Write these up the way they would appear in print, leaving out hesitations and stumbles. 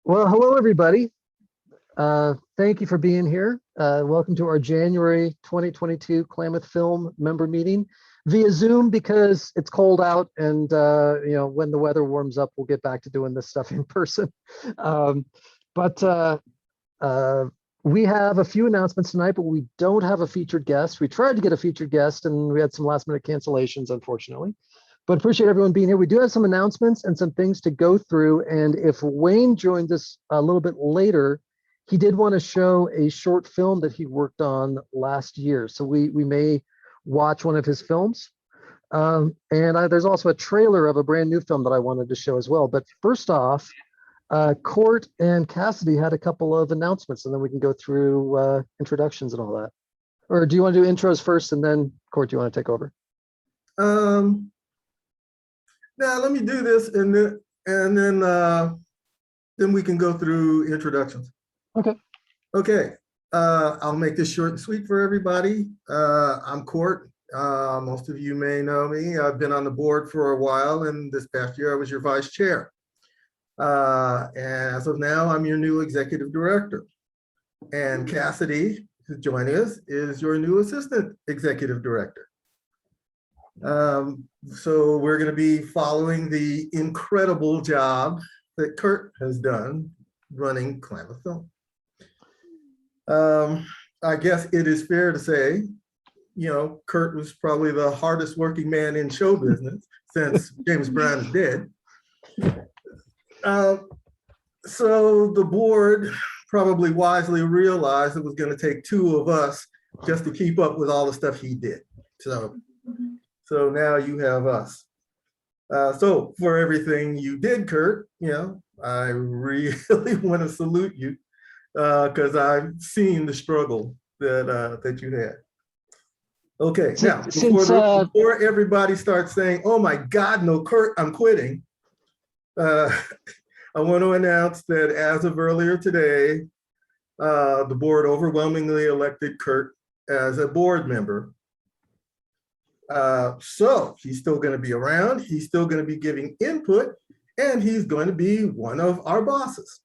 Well, hello, everybody. Thank you for being here. Welcome to our January 2022 Klamath Film member meeting via Zoom because it's cold out and, when the weather warms up, we'll get back to doing this stuff in person. Um, but we have a few announcements tonight, but we don't have a featured guest. We tried to get a featured guest and we had some last minute cancellations, unfortunately. But appreciate everyone being here. We do have some announcements and some things to go through. And if Wayne joined us a little bit later, he did want to show a short film that he worked on last year. So we may watch one of his films. There's also a trailer of a brand new film that I wanted to show as well. But first off, Court and Cassidy had a couple of announcements, and then we can go through introductions and all that. Or do you want to do intros first, and then Court, do you want to take over? Now let me do this, and then we can go through introductions. Okay. Okay. I'll make this short and sweet for everybody. I'm Court. Most of you may know me. I've been on the board for a while, and this past year I was your vice chair. As of now, I'm your new executive director. And Cassidy, who's joining us, is your new assistant executive director. So we're going to be following the incredible job that Kurt has done running Klamath Film. I guess it is fair to say, Kurt was probably the hardest working man in show business since James Brown is dead. So the board probably wisely realized it was going to take two of us just to keep up with all the stuff he did. So now you have us. So for everything you did, Kurt, I really want to salute you because I've seen the struggle that you had. Okay, now before everybody starts saying, "Oh my God, no, Kurt, I'm quitting," I want to announce that as of earlier today, the board overwhelmingly elected Kurt as a board member. So he's still going to be around, he's still going to be giving input, and he's going to be one of our bosses.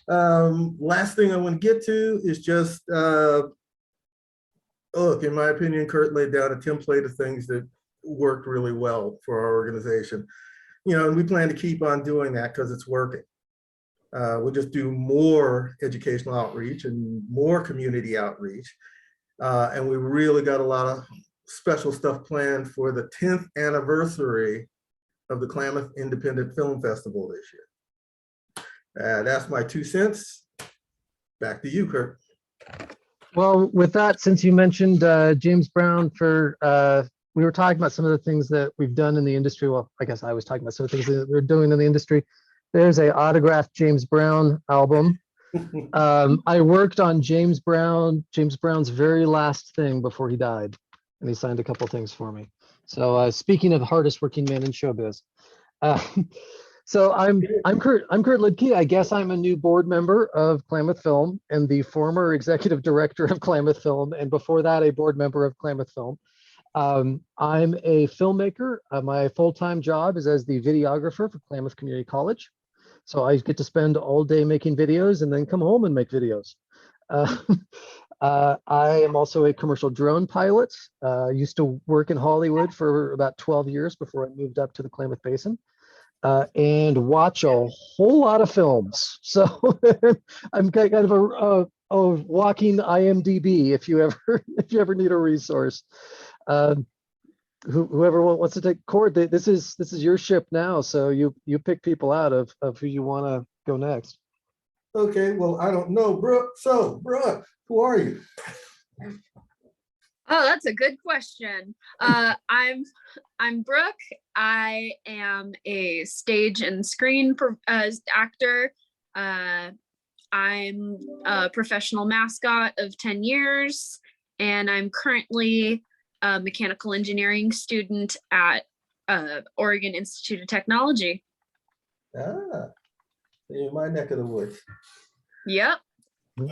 Last thing I want to get to is just, look, in my opinion, Kurt laid down a template of things that worked really well for our organization. And we plan to keep on doing that because it's working. We'll just do more educational outreach and more community outreach. And we really got a lot of special stuff planned for the 10th anniversary of the Klamath Independent Film Festival this year. That's my 2 cents. Back to you, Kurt. Well, with that, since you mentioned James Brown, we were talking about some of the things that we've done in the industry. Well, I guess I was talking about some of the things that we're doing in the industry. There's a autographed James Brown album. I worked on James Brown's very last thing before he died, and he signed a couple things for me. So speaking of hardest working man in showbiz, so I'm Kurt Lidke. I guess I'm a new board member of Klamath Film and the former executive director of Klamath Film, and before that a board member of Klamath Film. I'm a filmmaker. My full-time job is as the videographer for Klamath Community College. So I get to spend all day making videos and then come home and make videos. I am also a commercial drone pilot. Used to work in Hollywood for about 12 years before I moved up to the Klamath Basin, and watch a whole lot of films. So I'm kind of a walking IMDb if you ever need a resource. Whoever wants to take Court, this is your ship now, so you pick people out of who you want to go next. Okay, well, I don't know, Brooke. So, Brooke, who are you? Oh, that's a good question. I'm Brooke. I am a stage and screen actor. I'm a professional mascot of 10 years, and I'm currently a mechanical engineering student at Oregon Institute of Technology. In my neck of the woods. Yep.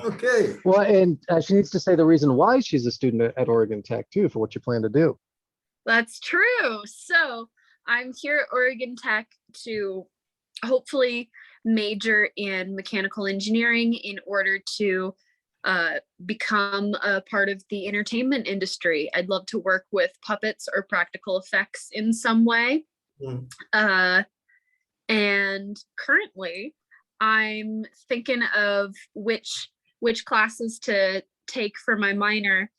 Okay. Well, and she needs to say the reason why she's a student at Oregon Tech too, for what you plan to do. That's true. So I'm here at Oregon Tech to hopefully major in mechanical engineering in order to become a part of the entertainment industry. I'd love to work with puppets or practical effects in some way. And currently I'm thinking of which classes to take for my minor,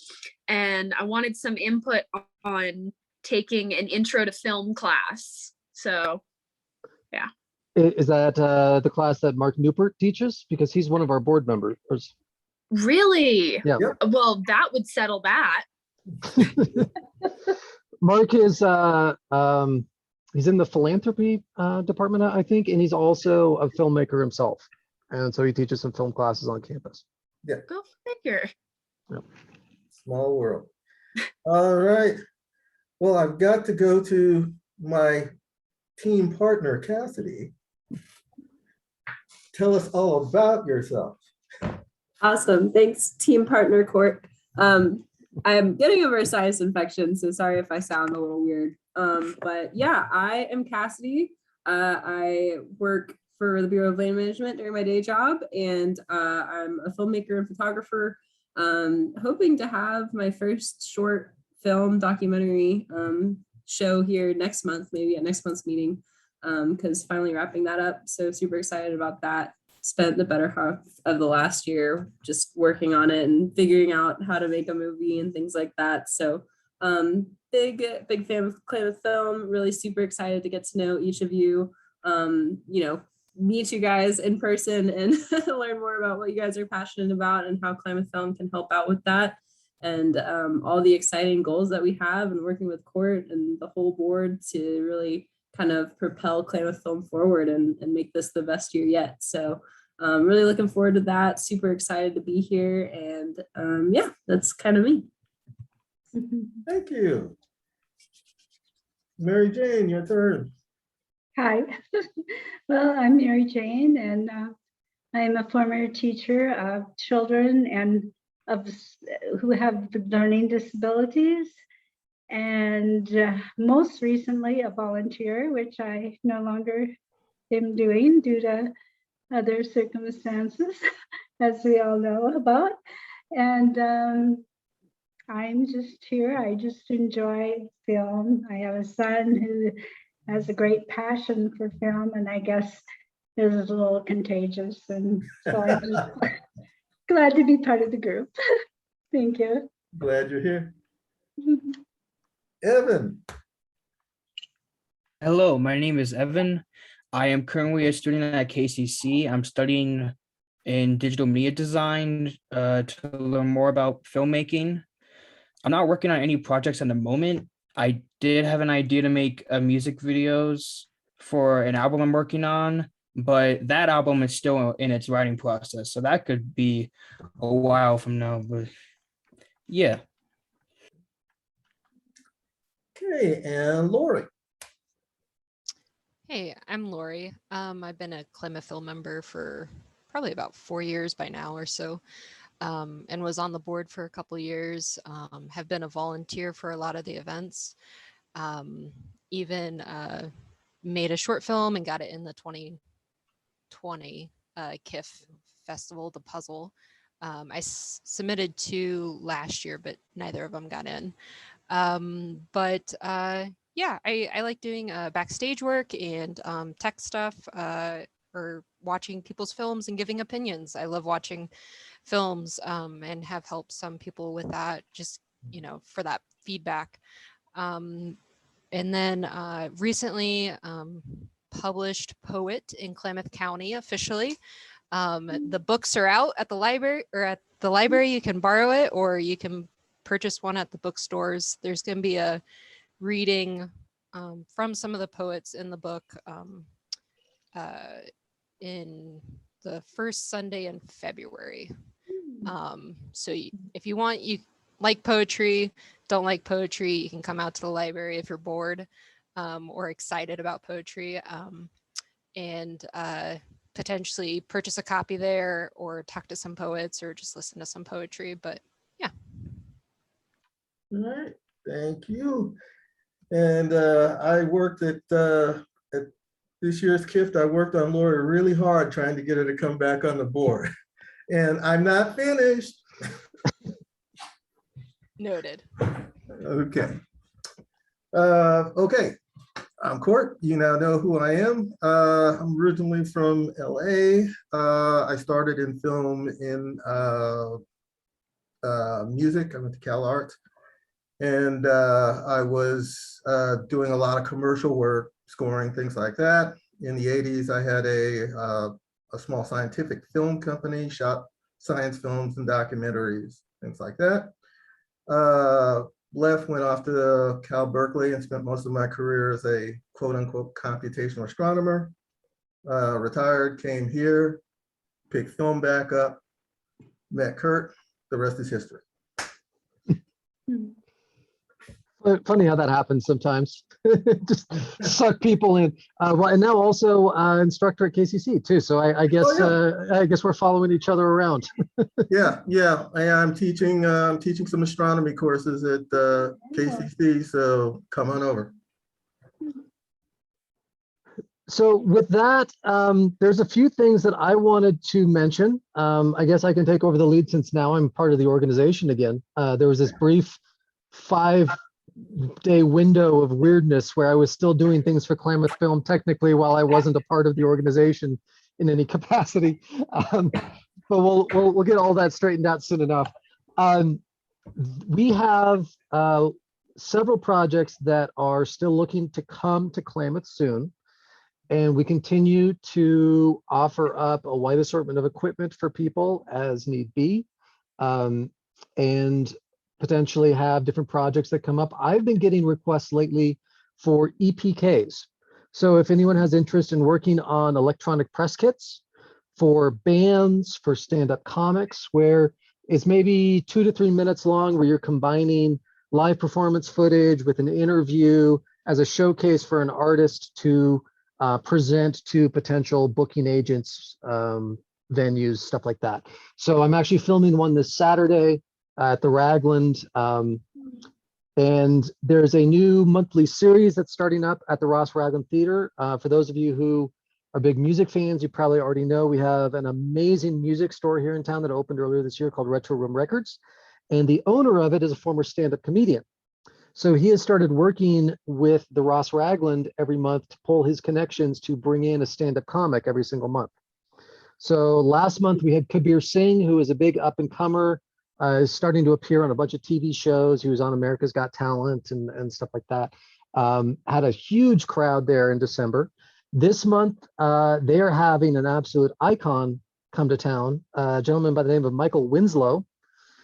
and I wanted some input on taking an intro to film class. So yeah. Is that the class that Mark Newport teaches? Because he's one of our board members. Really? Yeah. Yep. Well, that would settle that. Mark is he's in the philanthropy department, I think, and he's also a filmmaker himself. And so he teaches some film classes on campus. Go figure. Small world. All right. Well, I've got to go to my team partner, Cassidy. Tell us all about yourself. Awesome. Thanks, team partner Court. I'm getting over a sinus infection, so sorry if I sound a little weird. But yeah, I am Cassidy. I work for the Bureau of Land Management during my day job, and I'm a filmmaker and photographer. Hoping to have my first short film documentary show here next month, maybe at next month's meeting, because finally wrapping that up. So super excited about that. Spent the better half of the last year just working on it and figuring out how to make a movie and things like that. So big fan of Klamath Film. Really super excited to get to know each of you. Meet you guys in person and learn more about what you guys are passionate about and how Klamath Film can help out with that. And all the exciting goals that we have, and working with Court and the whole board to really kind of propel Klamath Film forward and make this the best year yet. So really looking forward to that. Super excited to be here. And yeah, that's kind of me. Thank you. Mary Jane, your turn. Hi. Well, I'm Mary Jane, and I'm a former teacher of children and who have learning disabilities. And most recently a volunteer, which I no longer am doing due to other circumstances, as we all know about. And I'm just here. I just enjoy film. I have a son who has a great passion for film, and I guess is a little contagious. And so I'm just glad to be part of the group. Thank you. Glad you're here. Evan. Hello, my name is Evan. I am currently a student at KCC. I'm studying in digital media design to learn more about filmmaking. I'm not working on any projects at the moment. I did have an idea to make music videos for an album I'm working on, but that album is still in its writing process. So that could be a while from now, but yeah. Okay, and Lori. Hey, I'm Lori. I've been a Klamath Film member for probably about 4 years by now or so, and was on the board for a couple years, have been a volunteer for a lot of the events, even made a short film and got it in the 2020 KIF Festival, The Puzzle. I submitted 2 last year, but neither of them got in. Yeah, I like doing backstage work and tech stuff, or watching people's films and giving opinions. I love watching films and have helped some people with that, just, for that feedback. And then recently published poet in Klamath County officially. The books are out at the library, you can borrow it, or you can purchase one at the bookstores. There's going to be a reading from some of the poets in the book in the first Sunday in February. So if you want, you like poetry, don't like poetry, you can come out to the library if you're bored or excited about poetry, and potentially purchase a copy there, or talk to some poets, or just listen to some poetry. But yeah. All right, thank you. And I worked at this year's gift, I worked on Lori really hard trying to get her to come back on the board. And I'm not finished. Noted. Okay. Okay. I'm Court. You now know who I am. I'm originally from LA. I started in film in music. I went to Cal Arts. And I was doing a lot of commercial work, scoring, things like that. In the 80s, I had a small scientific film company, shot science films and documentaries, things like that. Left, went off to Cal Berkeley and spent most of my career as a quote unquote computational astronomer. Retired, came here, picked film back up, met Kurt, the rest is history. Funny how that happens sometimes. Just suck people in. Well, and now also instructor at KCC too. So I guess I guess we're following each other around. Yeah. I'm teaching some astronomy courses at KCC. So come on over. So with that, there's a few things that I wanted to mention. I guess I can take over the lead since now I'm part of the organization again. There was this brief 5-day window of weirdness where I was still doing things for Klamath Film technically while I wasn't a part of the organization in any capacity. But we'll get all that straightened out soon enough. We have several projects that are still looking to come to Klamath soon. And we continue to offer up a wide assortment of equipment for people as need be, and potentially have different projects that come up. I've been getting requests lately for EPKs. So if anyone has interest in working on electronic press kits for bands, for stand-up comics, where it's maybe 2 to 3 minutes long, where you're combining live performance footage with an interview as a showcase for an artist to present to potential booking agents, venues, stuff like that. So I'm actually filming one this Saturday at the Ragland. And there's a new monthly series that's starting up at the Ross Ragland Theater. For those of you who are big music fans, you probably already know we have an amazing music store here in town that opened earlier this year called Retro Room Records. And the owner of it is a former stand-up comedian. So he has started working with the Ross Ragland every month to pull his connections to bring in a stand-up comic every single month. So last month we had Kabir Singh, who is a big up-and-comer, is starting to appear on a bunch of TV shows. He was on America's Got Talent and stuff like that. Had a huge crowd there in December. This month, they are having an absolute icon come to town, a gentleman by the name of Michael Winslow.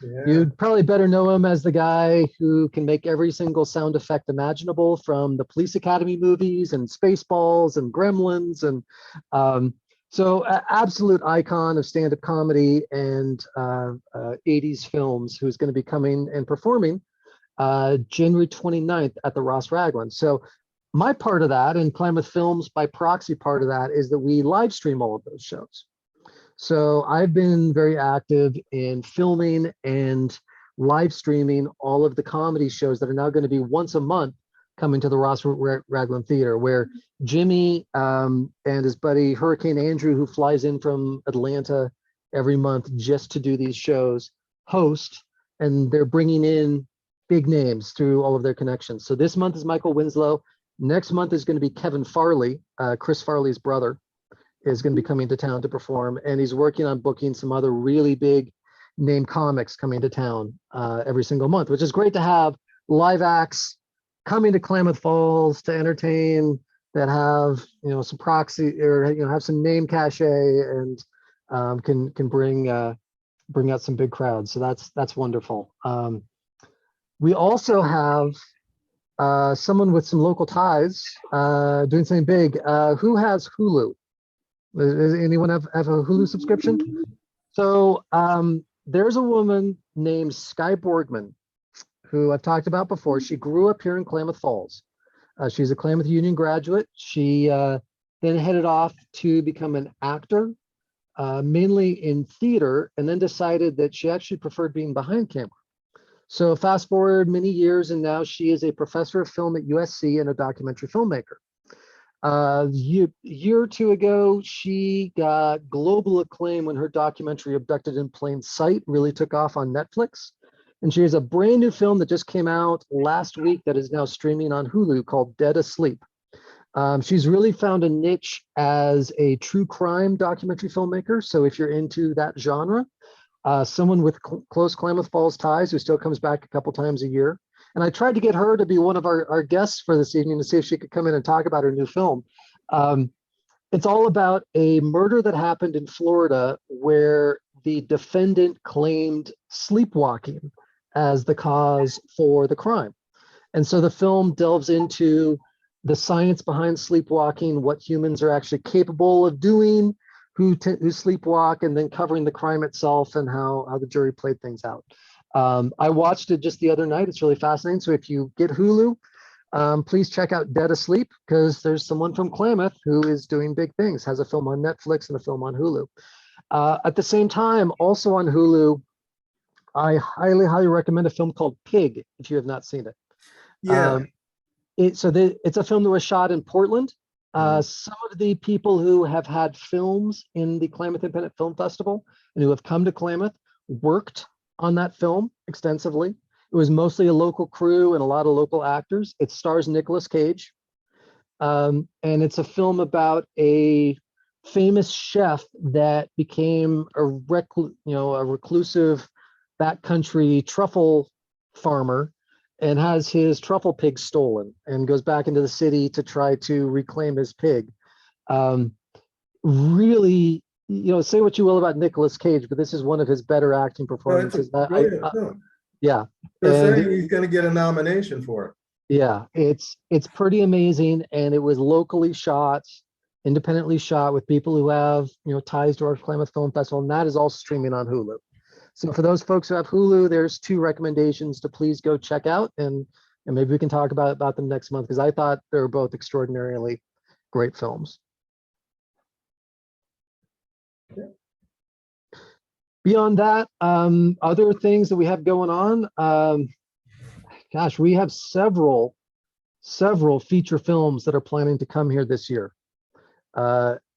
Yeah. You'd probably better know him as the guy who can make every single sound effect imaginable from the Police Academy movies and Spaceballs and Gremlins. And so absolute icon of stand-up comedy and 80s films, who's going to be coming and performing January 29th at the Ross Ragland. So my part of that, and Klamath Films by proxy part of that, is that we live stream all of those shows. So I've been very active in filming and live streaming all of the comedy shows that are now going to be once a month coming to the Ross Ragland Theater, where Jimmy and his buddy Hurricane Andrew, who flies in from Atlanta every month just to do these shows, host, and they're bringing in big names through all of their connections. So this month is Michael Winslow. Next month is going to be Kevin Farley, Chris Farley's brother, is going to be coming to town to perform, and he's working on booking some other really big name comics coming to town every single month, which is great to have live acts coming to Klamath Falls to entertain, that have, you know, some proxy, or, you know, have some name cachet, and can bring out some big crowds. So that's wonderful. We also have someone with some local ties doing something big. Who has Hulu? Does anyone have a Hulu subscription? So there's a woman named Sky Borgman, who I've talked about before. She grew up here in Klamath Falls. She's a Klamath Union graduate. She then headed off to become an actor, mainly in theater, and then decided that she actually preferred being behind camera. So fast forward many years, and now she is a professor of film at USC and a documentary filmmaker. Year or two ago, she got global acclaim when her documentary Abducted in Plain Sight really took off on Netflix. And she has a brand new film that just came out last week that is now streaming on Hulu called Dead Asleep. She's really found a niche as a true crime documentary filmmaker. So if you're into that genre, someone with close Klamath Falls ties who still comes back a couple times a year. And I tried to get her to be one of our guests for this evening to see if she could come in and talk about her new film. It's all about a murder that happened in Florida where the defendant claimed sleepwalking as the cause for the crime. And so the film delves into the science behind sleepwalking, what humans are actually capable of doing, who sleepwalk, and then covering the crime itself and how the jury played things out. I watched it just the other night. It's really fascinating. So if you get Hulu, please check out Dead Asleep, because there's someone from Klamath who is doing big things, has a film on Netflix and a film on Hulu. At the same time, also on Hulu, I highly, highly recommend a film called Pig, if you have not seen it. Yeah. It's a film that was shot in Portland. Some of the people who have had films in the Klamath Independent Film Festival and who have come to Klamath worked on that film extensively. It was mostly a local crew and a lot of local actors. It stars Nicolas Cage. And it's a film about a famous chef that became a reclusive backcountry truffle farmer and has his truffle pig stolen and goes back into the city to try to reclaim his pig. Really, say what you will about Nicolas Cage, but this is one of his better acting performances. Yeah. They're saying he's going to get a nomination for it. Yeah, it's pretty amazing, and it was locally shot, independently shot with people who have ties to our Klamath Film Festival, and that is all streaming on Hulu. So for those folks who have Hulu, there's 2 recommendations to please go check out, and maybe we can talk about them next month, because I thought they were both extraordinarily great films. Beyond that, other things that we have going on, gosh, we have several feature films that are planning to come here this year.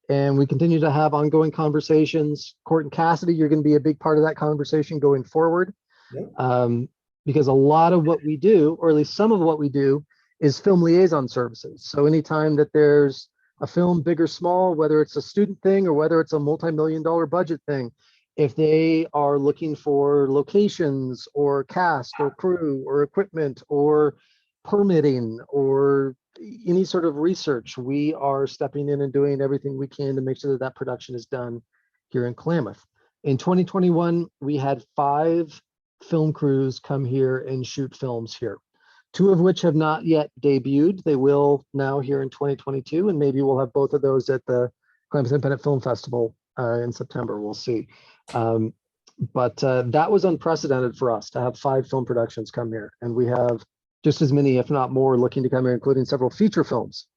And we continue to have ongoing conversations. Court and Cassidy, you're going to be a big part of that conversation going forward. Yep. Because a lot of what we do, or at least some of what we do, is film liaison services. So anytime that there's a film, big or small, whether it's a student thing or whether it's a multi-million-dollar budget thing, if they are looking for locations or cast or crew or equipment or permitting or any sort of research, we are stepping in and doing everything we can to make sure that that production is done here in Klamath. In 2021, we had 5 film crews come here and shoot films here, 2 of which have not yet debuted. They will now here in 2022, and maybe we'll have both of those at the Klamath Independent Film Festival in September. We'll see. But that was unprecedented for us to have 5 film productions come here, and we have just as many, if not more, looking to come here, including several feature films.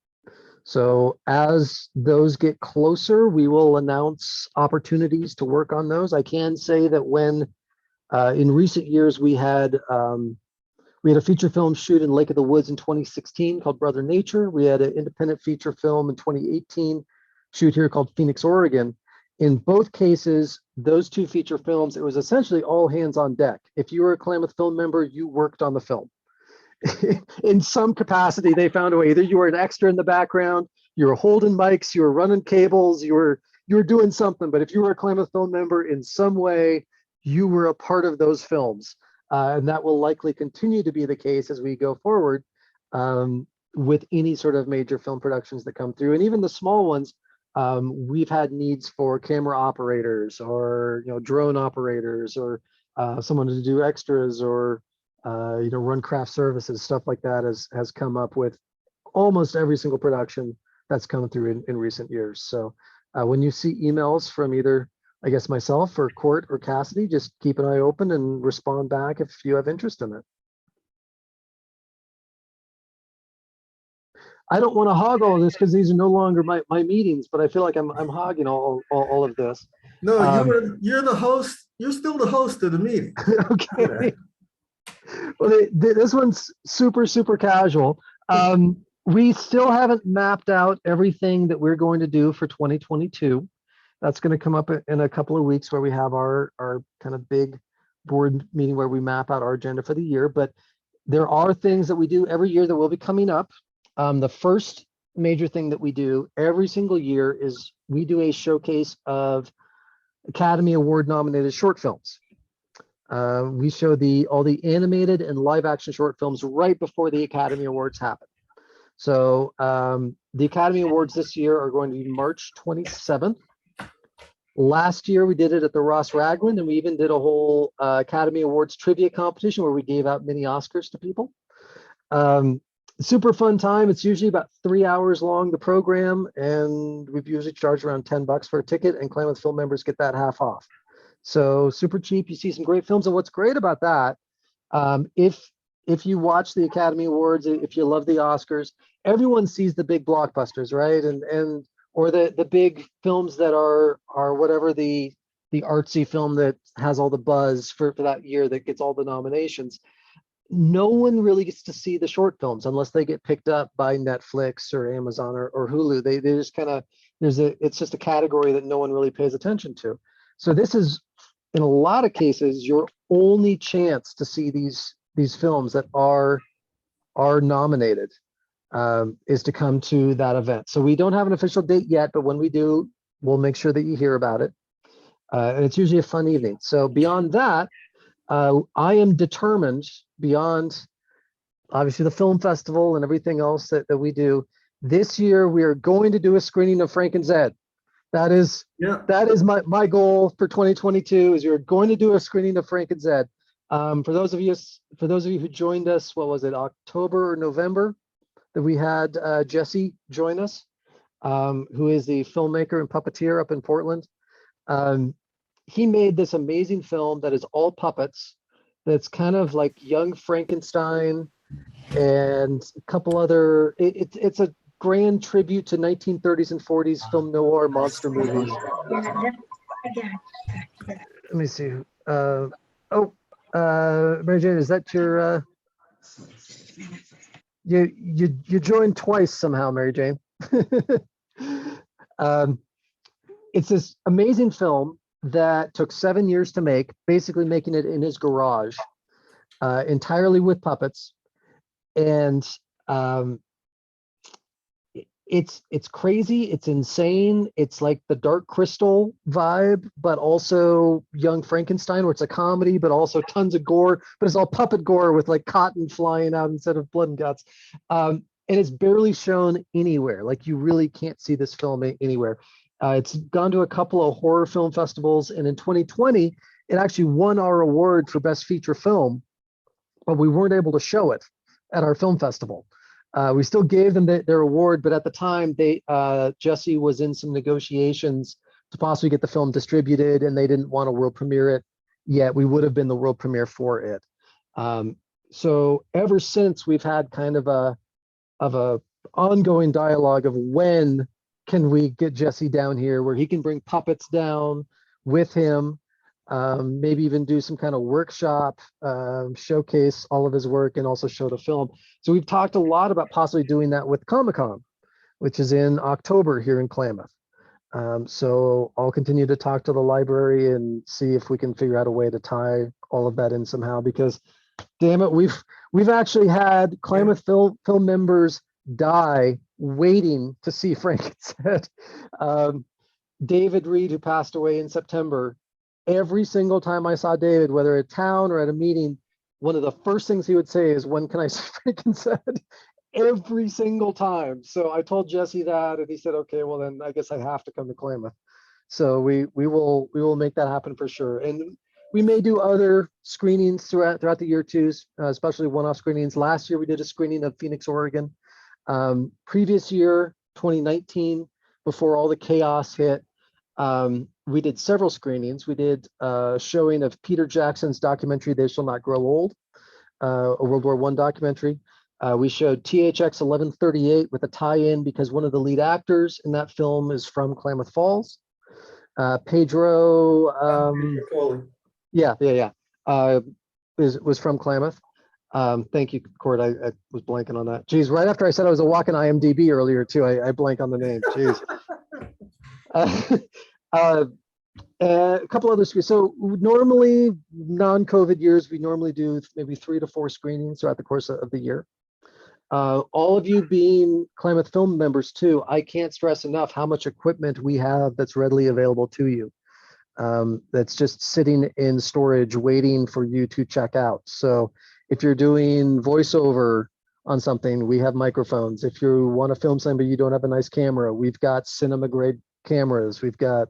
So as those get closer, we will announce opportunities to work on those. I can say that when in recent years we had a feature film shoot in Lake of the Woods in 2016 called Brother Nature. We had an independent feature film in 2018 shoot here called Phoenix, Oregon. In both cases, those 2 feature films, it was essentially all hands on deck. If you were a Klamath Film member, you worked on the film. In some capacity, they found a way. Either you were an extra in the background, you were holding mics, you were running cables, you were doing something. But if you were a Klamath Film member in some way, you were a part of those films. And that will likely continue to be the case as we go forward with any sort of major film productions that come through. And even the small ones, we've had needs for camera operators or drone operators or someone to do extras or run craft services. Stuff like that has come up with almost every single production that's come through in recent years. So when you see emails from either, I guess, myself or Court or Cassidy, just keep an eye open and respond back if you have interest in it. I don't want to hog all of this because these are no longer my meetings, but I feel like I'm hogging all of this. No, you're the host. You're still the host of the meeting. Okay. Well, this one's super casual. We still haven't mapped out everything that we're going to do for 2022. That's going to come up in a couple of weeks where we have our kind of big board meeting where we map out our agenda for the year. But there are things that we do every year that will be coming up. The first major thing that we do every single year is we do a showcase of Academy Award nominated short films. We show all the animated and live action short films right before the Academy Awards happen. So the Academy Awards this year are going to be March 27th. Last year we did it at the Ross Ragland, and we even did a whole Academy Awards trivia competition where we gave out mini Oscars to people. Super fun time. It's usually about 3 hours long, the program, and we've usually charged around $10 for a ticket, and Klamath Film members get that half off. So super cheap. You see some great films, and what's great about that, if you watch the Academy Awards, if you love the Oscars, everyone sees the big blockbusters, right? And or the big films that are whatever the artsy film that has all the buzz for that year that gets all the nominations. No one really gets to see the short films unless they get picked up by Netflix or Amazon or Hulu. They just kind of it's just a category that no one really pays attention to. So this is, in a lot of cases, your only chance to see these films that are nominated is to come to that event. So we don't have an official date yet, but when we do, we'll make sure that you hear about it. And it's usually a fun evening. So beyond that, I am determined, beyond obviously the film festival and everything else that we do, this year we are going to do a screening of Frank and Zed. That is my goal for 2022, is you're going to do a screening of Frank and Zed. For those of you who joined us, what was it, October or November, that we had Jesse join us, who is the filmmaker and puppeteer up in Portland. He made this amazing film that is all puppets. That's kind of like Young Frankenstein and a couple other. It's a grand tribute to 1930s and 40s film noir monster movies. Let me see. Mary Jane, is that your? You joined twice somehow, Mary Jane. It's this amazing film that took 7 years to make, basically making it in his garage, entirely with puppets. And it's crazy, it's insane. It's like the Dark Crystal vibe, but also Young Frankenstein, where it's a comedy, but also tons of gore, but it's all puppet gore with like cotton flying out instead of blood and guts. And it's barely shown anywhere. Like, you really can't see this film anywhere. It's gone to a couple of horror film festivals, and in 2020, it actually won our award for Best Feature Film, but we weren't able to show it at our film festival. We still gave them their award, but at the time, Jesse was in some negotiations to possibly get the film distributed, and they didn't want to world premiere it yet. We would have been the world premiere for it. So ever since, we've had kind of a ongoing dialogue of when can we get Jesse down here where he can bring puppets down with him, maybe even do some kind of workshop, showcase all of his work and also show the film. So we've talked a lot about possibly doing that with Comic-Con, which is in October here in Klamath. So I'll continue to talk to the library and see if we can figure out a way to tie all of that in somehow, because damn it, we've actually had Klamath Film members die waiting to see Frank and Zed. David Reed, who passed away in September, every single time I saw David, whether at town or at a meeting, one of the first things he would say is, "When can I see Frank and Zed?" Every single time. So I told Jesse that, and he said, "Okay, well then I guess I have to come to Klamath." So we will make that happen for sure. And we may do other screenings throughout the year too, especially one-off screenings. Last year we did a screening of Phoenix, Oregon. Previous year, 2019, before all the chaos hit, we did several screenings. We did a showing of Peter Jackson's documentary, They Shall Not Grow Old, a World War I documentary. We showed THX 1138 with a tie-in because one of the lead actors in that film is from Klamath Falls. Pedro, was from Klamath. Thank you, Court. I was blanking on that. Geez, right after I said I was a walking IMDb earlier too, I blank on the name. Jeez. A couple other screens. So normally, non-COVID years, we normally do maybe 3 to 4 screenings throughout the course of the year. All of you being Klamath Film members too, I can't stress enough how much equipment we have that's readily available to you. That's just sitting in storage waiting for you to check out. So if you're doing voiceover on something, we have microphones. If you want to film something but you don't have a nice camera, we've got cinema grade cameras, we've got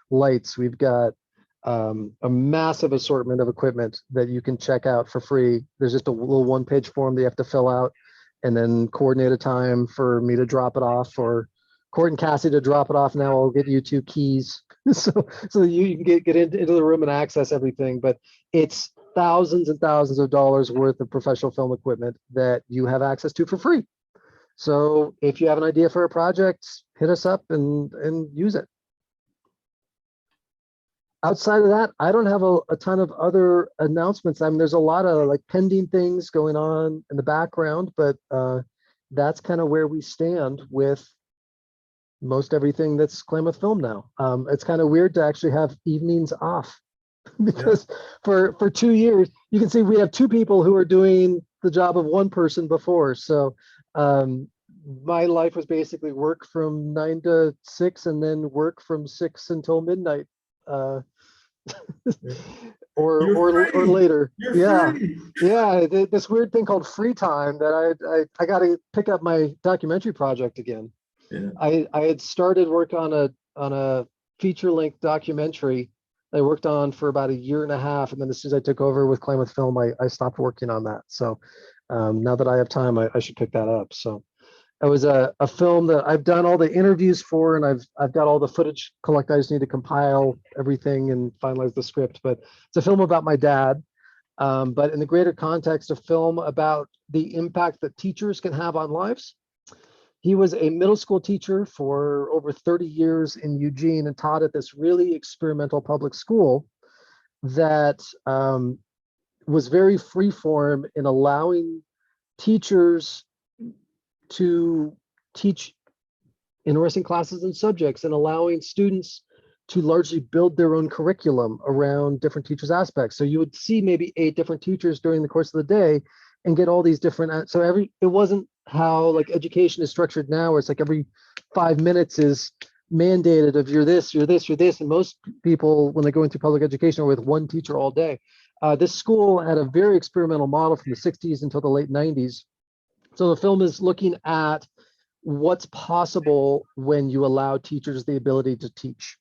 lights, we've got a massive assortment of equipment that you can check out for free. There's just a little one-page form that you have to fill out and then coordinate a time for me to drop it off, or Court and Cassie to drop it off. Now I'll get you 2 keys so that you can get into the room and access everything. But it's thousands and thousands of dollars worth of professional film equipment that you have access to for free. So if you have an idea for a project, hit us up and use it. Outside of that, I don't have a ton of other announcements. I mean, there's a lot of like pending things going on in the background, but that's kind of where we stand with most everything that's Klamath Film now. It's kind of weird to actually have evenings off because for 2 years, you can see we have 2 people who are doing the job of 1 person before. So my life was basically work from 9 to 6 and then work from 6 until midnight. Or later. You're free. This weird thing called free time that I got to pick up my documentary project again. Yeah. I had started work on a feature-length documentary I worked on for about 1.5 years, and then as soon as I took over with Klamath Film, I stopped working on that. So now that I have time, I should pick that up. So it was a film that I've done all the interviews for, and I've got all the footage collected. I just need to compile everything and finalize the script. But it's a film about my dad, but in the greater context, a film about the impact that teachers can have on lives. He was a middle school teacher for over 30 years in Eugene and taught at this really experimental public school that was very freeform in allowing teachers to teach interesting classes and subjects and allowing students to largely build their own curriculum around different teachers' aspects. So you would see maybe 8 different teachers during the course of the day and get all these different, so it wasn't how like education is structured now, where it's like every 5 minutes is mandated of you're this, you're this, you're this. And most people, when they go into public education, are with 1 teacher all day. This school had a very experimental model from the 60s until the late 90s. So the film is looking at what's possible when you allow teachers the ability to teach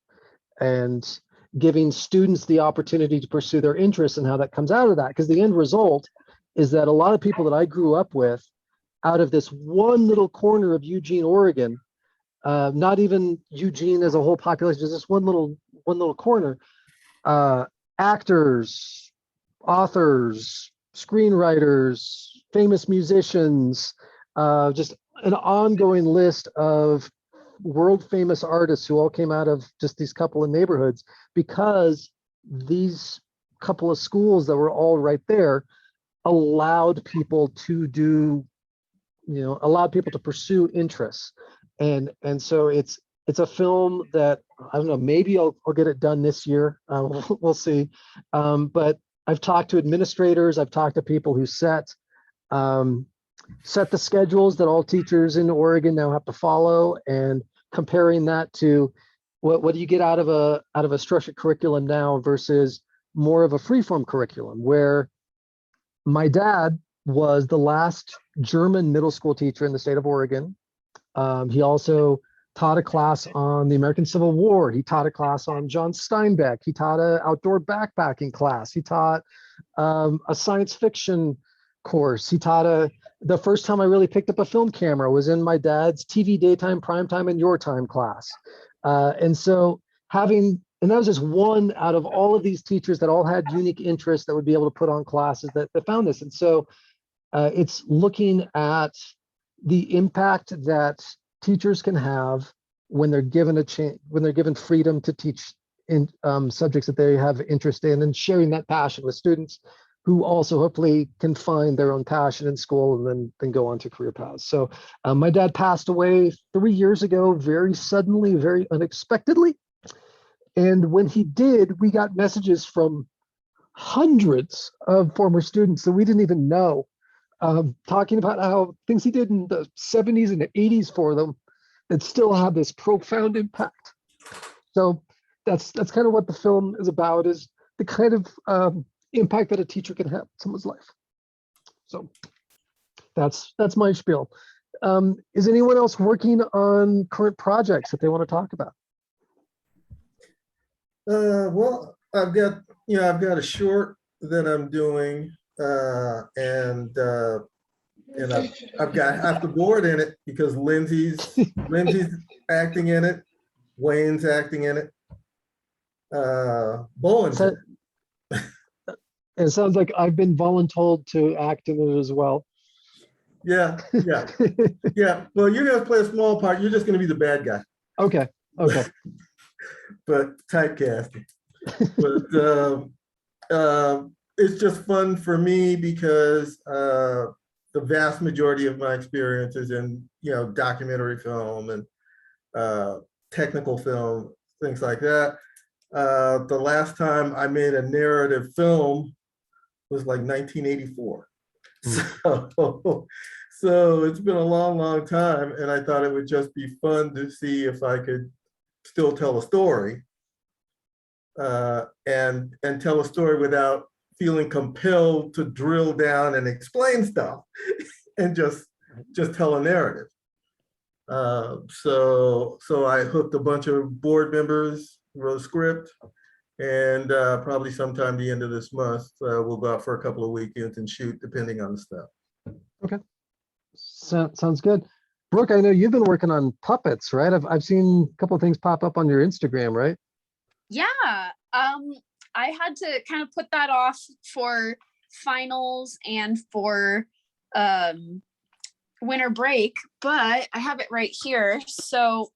and giving students the opportunity to pursue their interests and how that comes out of that. Because the end result is that a lot of people that I grew up with out of this one little corner of Eugene, Oregon, not even Eugene as a whole population, just this one little corner, actors, authors, screenwriters, famous musicians, just an ongoing list of world famous artists who all came out of just these couple of neighborhoods because these couple of schools that were all right there allowed people to do, allowed people to pursue interests. And so it's a film that, I don't know, maybe I'll get it done this year. We'll see. But I've talked to administrators, I've talked to people who set the schedules that all teachers in Oregon now have to follow, and comparing that to what do you get out of a structured curriculum now versus more of a freeform curriculum, where my dad was the last German middle school teacher in the state of Oregon. He also taught a class on the American Civil War. He taught a class on John Steinbeck. He taught an outdoor backpacking class. He taught a science fiction course. He taught the first time I really picked up a film camera was in my dad's TV daytime, primetime, and your time class. And so and that was just one out of all of these teachers that all had unique interests that would be able to put on classes that found this. And so it's looking at the impact that teachers can have when they're given when they're given freedom to teach in subjects that they have interest in, and sharing that passion with students. who also hopefully can find their own passion in school and then go on to career paths. So my dad passed away 3 years ago, very suddenly, very unexpectedly. And when he did, we got messages from hundreds of former students that we didn't even know, talking about how things he did in the 70s and the 80s for them that still have this profound impact. So that's kind of what the film is about, is the kind of impact that a teacher can have in someone's life. So that's my spiel. Is anyone else working on current projects that they want to talk about? Well, I've got a short that I'm doing, and I've got half the board in it because Lindsay's acting in it, Wayne's acting in it, Bowen's in it. It sounds like I've been voluntold to act in it as well. Yeah. Yeah. Well, you're gonna play a small part. You're just gonna be the bad guy. Okay. But typecasting. But it's just fun for me because the vast majority of my experience is in documentary film and technical film, things like that. The last time I made a narrative film was like 1984. So it's been a long time, and I thought it would just be fun to see if I could still tell a story, and tell a story without feeling compelled to drill down and explain stuff and just tell a narrative. So I hooked a bunch of board members, wrote a script, and probably sometime the end of this month, we'll go out for a couple of weekends and shoot, depending on the stuff. Okay. Sounds good. Brooke, I know you've been working on puppets, right? I've seen a couple of things pop up on your Instagram, right? Yeah. I had to kind of put that off for finals and for winter break, but I have it right here. So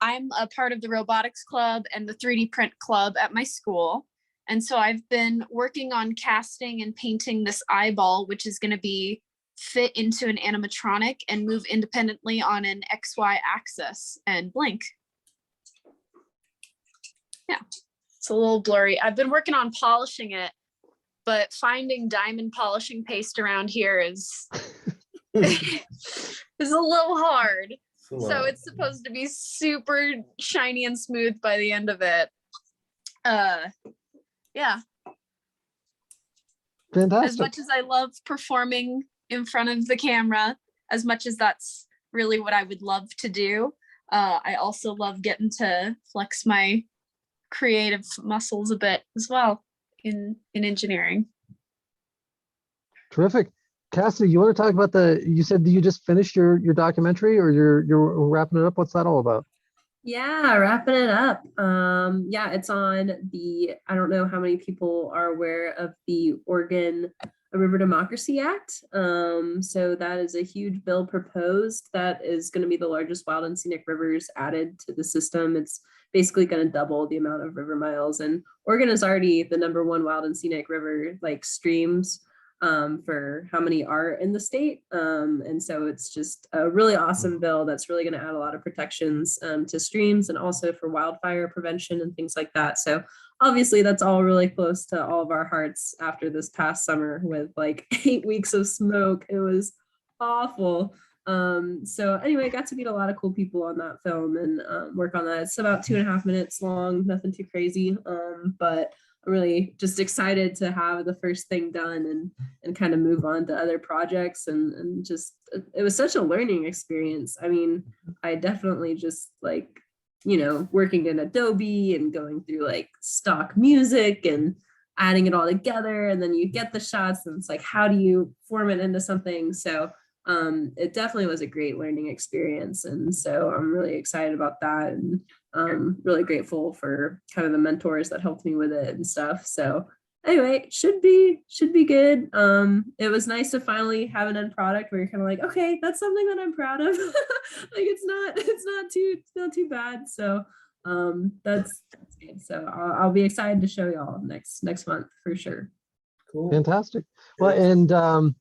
I'm a part of the robotics club and the 3D print club at my school. And so I've been working on casting and painting this eyeball, which is going to be fit into an animatronic and move independently on an XY axis and blink. Yeah, it's a little blurry. I've been working on polishing it, but finding diamond polishing paste around here is is a little hard. So it's supposed to be super shiny and smooth by the end of it. Yeah. Fantastic. As much as I love performing in front of the camera, as much as that's really what I would love to do, I also love getting to flex my creative muscles a bit as well in engineering. Terrific. Cassidy, you want to talk about you said that you just finished your documentary, or you're wrapping it up? What's that all about? Yeah, wrapping it up. Yeah, it's on I don't know how many people are aware of the Oregon River Democracy Act. So that is a huge bill proposed that is going to be the largest wild and scenic rivers added to the system. It's basically going to double the amount of river miles, and Oregon is already the #1 wild and scenic river, like streams, for how many are in the state. And so it's just a really awesome bill that's really going to add a lot of protections to streams, and also for wildfire prevention and things like that. So obviously that's all really close to all of our hearts after this past summer with like 8 weeks of smoke. It was awful. So anyway, I got to meet a lot of cool people on that film and work on that. It's about 2.5 minutes long, nothing too crazy. But I'm really just excited to have the first thing done and kind of move on to other projects, and just, it was such a learning experience. I mean, I definitely just like, working in Adobe and going through like stock music and adding it all together, and then you get the shots and it's like, how do you form it into something? So it definitely was a great learning experience. And so I'm really excited about that, and really grateful for kind of the mentors that helped me with it and stuff. So anyway, should be good. It was nice to finally have an end product where you're kind of like, okay, that's something that I'm proud of. Like it's not too bad. So that's good. So I'll be excited to show y'all next month for sure. Cool. Fantastic. Well, Excellent. and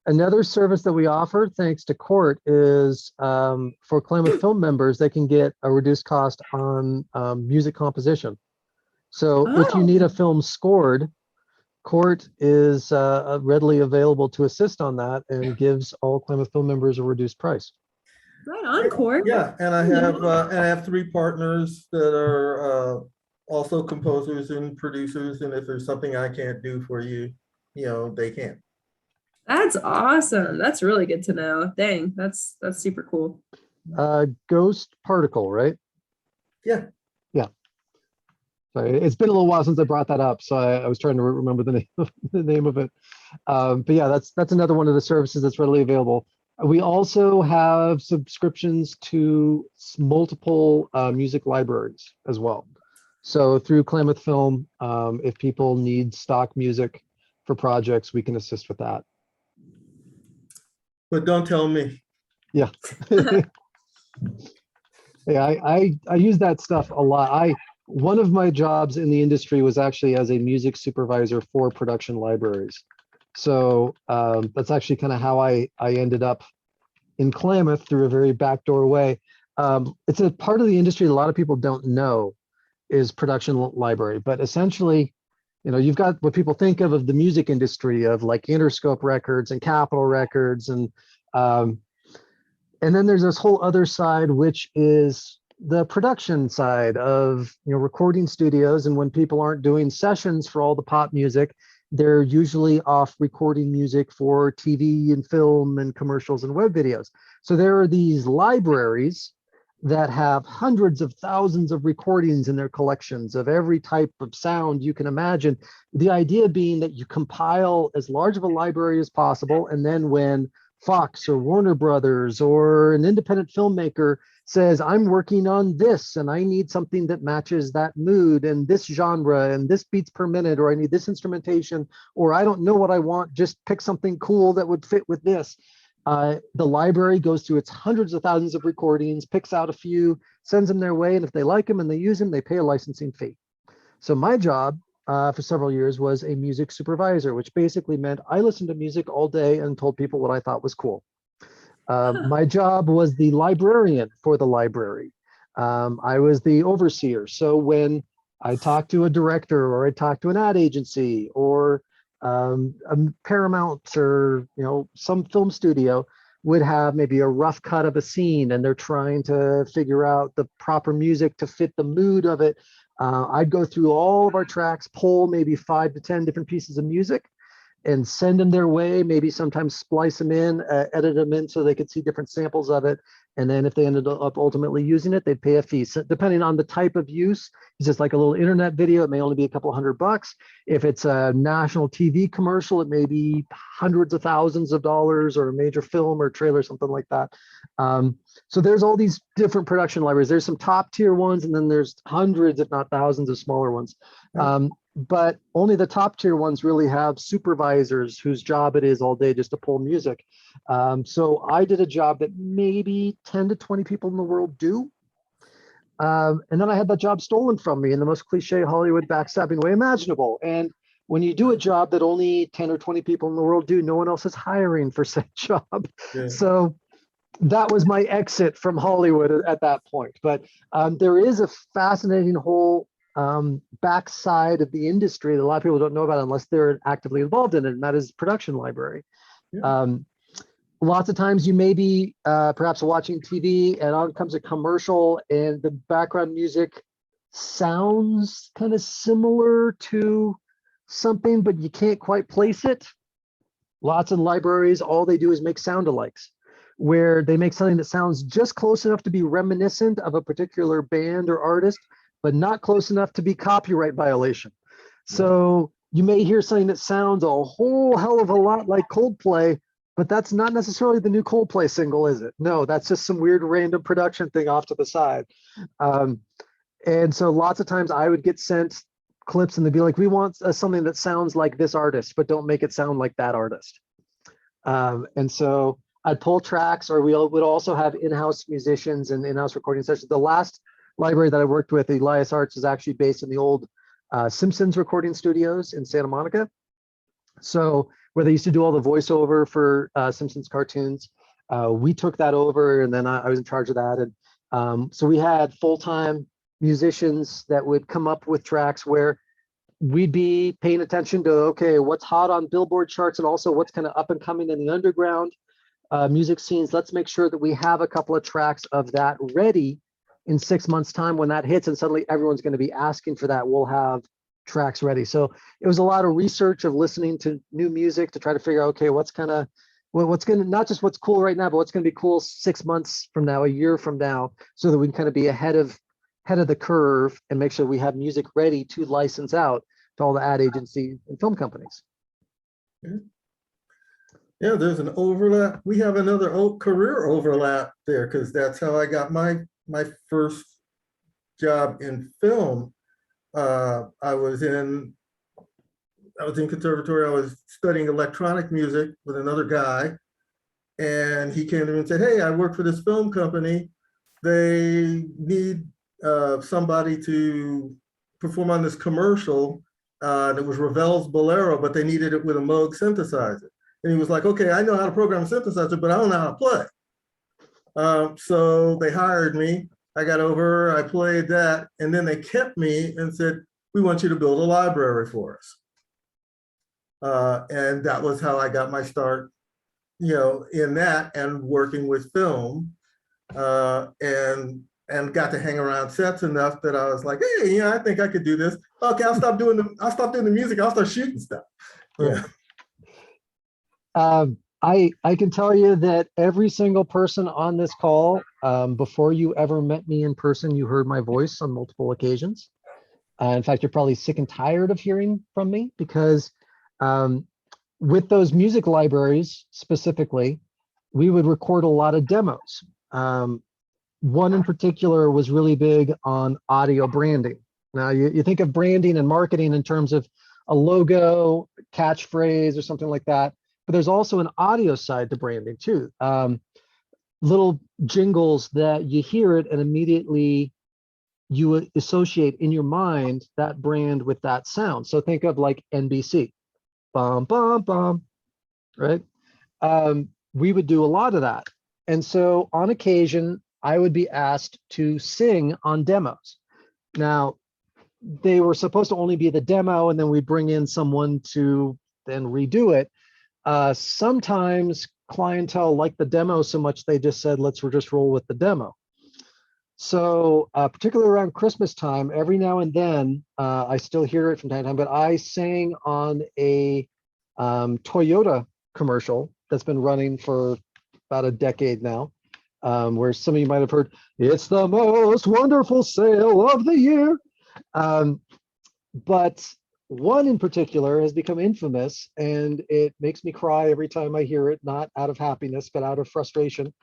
another service that we offer, thanks to Court, is for Klamath Film members, they can get a reduced cost on music composition. So if you need a film scored, Court is readily available to assist on that and gives all Klamath Film members a reduced price. Right on, Court. Yeah, and I have 3 partners that are also composers and producers, and if there's something I can't do for you, you know, they can. That's awesome. That's really good to know. Dang, that's super cool. Ghost Particle, right? Yeah. Yeah. Sorry, it's been a little while since I brought that up, so I was trying to remember the name of it. But yeah, that's another one of the services that's readily available. We also have subscriptions to multiple music libraries as well. So through Klamath Film, if people need stock music for projects, we can assist with that. But don't tell me. Yeah. Yeah, I use that stuff a lot. One of my jobs in the industry was actually as a music supervisor for production libraries. So that's actually kind of how I ended up in Klamath through a very backdoor way. It's a part of the industry a lot of people don't know is production library, but essentially, you know, you've got what people think of the music industry of like Interscope Records and Capitol Records, and then there's this whole other side, which is the production side of, you know, recording studios. And when people aren't doing sessions for all the pop music, they're usually off recording music for TV and film and commercials and web videos. So there are these libraries that have hundreds of thousands of recordings in their collections of every type of sound you can imagine. The idea being that you compile as large of a library as possible, and then when Fox or Warner Brothers or an independent filmmaker says, I'm working on this and I need something that matches that mood and this genre and this beats per minute, or I need this instrumentation, or I don't know what I want, just pick something cool that would fit with this. The library goes through its hundreds of thousands of recordings, picks out a few, sends them their way, and if they like them and they use them, they pay a licensing fee. So my job for several years was a music supervisor, which basically meant I listened to music all day and told people what I thought was cool. My job was the librarian for the library. I was the overseer. So when I talked to a director or I talked to an ad agency or a Paramount or, you know, some film studio would have maybe a rough cut of a scene and they're trying to figure out the proper music to fit the mood of it. I'd go through all of our tracks, pull maybe 5 to 10 different pieces of music and send them their way, maybe sometimes splice them in, edit them in so they could see different samples of it. And then if they ended up ultimately using it, they'd pay a fee. So depending on the type of use, it's just like a little internet video, it may only be a couple $100. If it's a national TV commercial, it may be hundreds of thousands of dollars, or a major film or trailer, something like that. So there's all these different production libraries. There's some top tier ones, and then there's hundreds, if not thousands, of smaller ones. But only the top tier ones really have supervisors whose job it is all day just to pull music. So I did a job that maybe 10 to 20 people in the world do. And then I had that job stolen from me in the most cliche Hollywood backstabbing way imaginable. And when you do a job that only 10 or 20 people in the world do, no one else is hiring for said job. Yeah. So that was my exit from Hollywood at that point. But there is a fascinating whole backside of the industry that a lot of people don't know about unless they're actively involved in it, and that is production library. Yeah. Lots of times you may be perhaps watching TV and on comes a commercial and the background music sounds kind of similar to something, but you can't quite place it. Lots of libraries, all they do is make sound alikes, where they make something that sounds just close enough to be reminiscent of a particular band or artist, but not close enough to be copyright violation. So you may hear something that sounds a whole hell of a lot like Coldplay, but that's not necessarily the new Coldplay single, is it? No, that's just some weird random production thing off to the side. And so lots of times I would get sent clips and they'd be like, we want something that sounds like this artist, but don't make it sound like that artist. And so I'd pull tracks, or we would also have in-house musicians and in-house recording sessions. The last library that I worked with, Elias Arts, is actually based in the old Simpsons recording studios in Santa Monica. So where they used to do all the voiceover for Simpsons cartoons, we took that over, and then I was in charge of that. And so we had full-time musicians that would come up with tracks where we'd be paying attention to, okay, what's hot on Billboard charts and also what's kind of up and coming in the underground music scenes. Let's make sure that we have a couple of tracks of that ready in 6 months' time. When that hits and suddenly everyone's going to be asking for that, we'll have tracks ready. So it was a lot of research of listening to new music to try to figure out, okay, what's going to, not just what's cool right now, but what's going to be cool 6 months from now, a year from now, so that we can kind of be ahead of the curve and make sure we have music ready to license out to all the ad agencies and film companies. Yeah, there's an overlap. We have another career overlap there, because that's how I got my first job in film. I was in conservatory. I was studying electronic music with another guy, and he came to me and said, "Hey, I work for this film company. They need somebody to perform on this commercial. It was Ravel's Bolero, but they needed it with a Moog synthesizer." And he was like, "Okay, I know how to program a synthesizer, but I don't know how to play." So they hired me. I got over, I played that, and then they kept me and said, "We want you to build a library for us." And that was how I got my start, in that and working with film, and got to hang around sets enough that I was like, "Hey, I think I could do this. Okay, I'll stop doing the music. I'll start shooting stuff." Yeah. I can tell you that every single person on this call, before you ever met me in person, you heard my voice on multiple occasions. In fact, you're probably sick and tired of hearing from me, because with those music libraries specifically, we would record a lot of demos. One in particular was really big on audio branding. Now, you think of branding and marketing in terms of a logo, catchphrase, or something like that. But there's also an audio side to branding too. Little jingles that you hear it and immediately you associate in your mind that brand with that sound. So think of like NBC, bum, bum, bum, right? We would do a lot of that. And so on occasion, I would be asked to sing on demos. Now, they were supposed to only be the demo, and then we'd bring in someone to then redo it. Sometimes clientele liked the demo so much they just said, let's just roll with the demo. So particularly around Christmas time, every now and then, I still hear it from time to time, but I sang on a Toyota commercial that's been running for about a decade now, where some of you might have heard, "It's the most wonderful sale of the year." But one in particular has become infamous, and it makes me cry every time I hear it, not out of happiness, but out of frustration,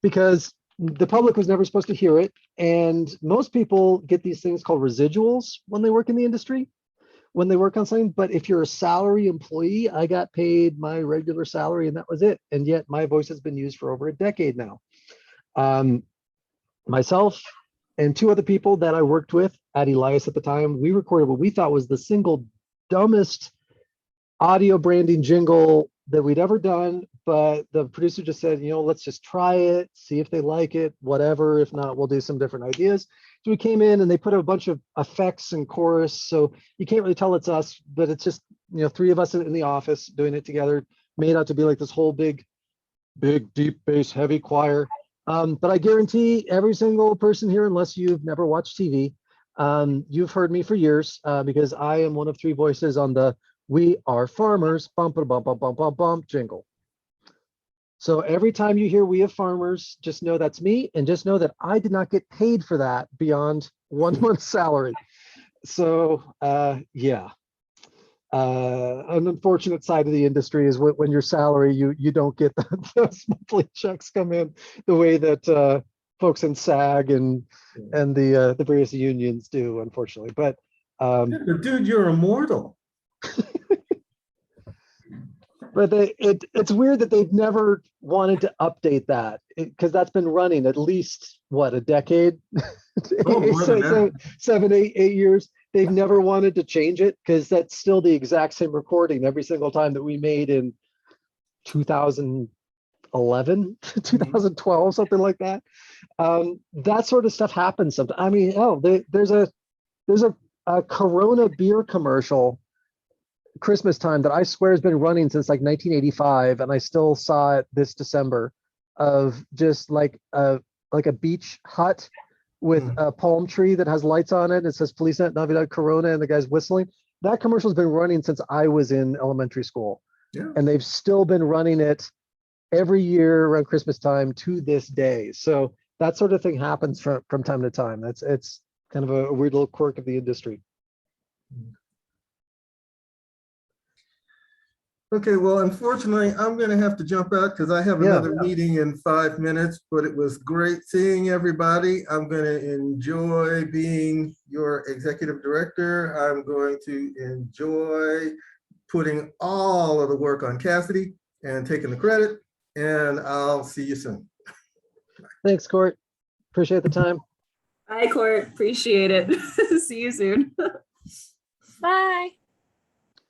because the public was never supposed to hear it. And most people get these things called residuals when they work in the industry, when they work on something. But if you're a salary employee, I got paid my regular salary and that was it. And yet my voice has been used for over a decade now. Myself and two other people that I worked with at Elias at the time, we recorded what we thought was the single dumbest audio branding jingle that we'd ever done. But the producer just said, let's just try it, see if they like it, whatever. If not, we'll do some different ideas. So we came in and they put a bunch of effects and chorus. So you can't really tell it's us, but it's just, three of us in the office doing it together, made out to be like this whole big, deep bass, heavy choir. But I guarantee every single person here, unless you've never watched TV, you've heard me for years, because I am one of three voices on the "We Are Farmers" bump, bump, bump, bump, bump, bump jingle. So every time you hear "We Are Farmers," just know that's me, and just know that I did not get paid for that beyond 1 month's salary. So yeah. An unfortunate side of the industry is when your salary, you don't get those monthly checks come in the way that folks in SAG and the various unions do, unfortunately. But dude, you're immortal. But it's weird that they've never wanted to update that, because that's been running at least, what, a decade? Oh, more than that. 7, 8 years. they've never wanted to change it because that's still the exact same recording every single time that we made in 2011, 2012, something like that. That sort of stuff happens sometimes. I mean, there's a Corona beer commercial Christmas time that I swear has been running since like 1985, and I still saw it this December, of just like a beach hut with a palm tree that has lights on it. It says Feliz Navidad Corona, and the guy's whistling. That commercial's been running since I was in elementary school. Yeah. And they've still been running it every year around Christmas time to this day. So that sort of thing happens from time to time. It's kind of a weird little quirk of the industry. Okay, well, unfortunately, I'm going to have to jump out because I have another meeting in 5 minutes, but it was great seeing everybody. I'm going to enjoy being your executive director. I'm going to enjoy putting all of the work on Cassidy and taking the credit, and I'll see you soon. Thanks, Court. Appreciate the time. Bye, Court. Appreciate it. See you soon. Bye.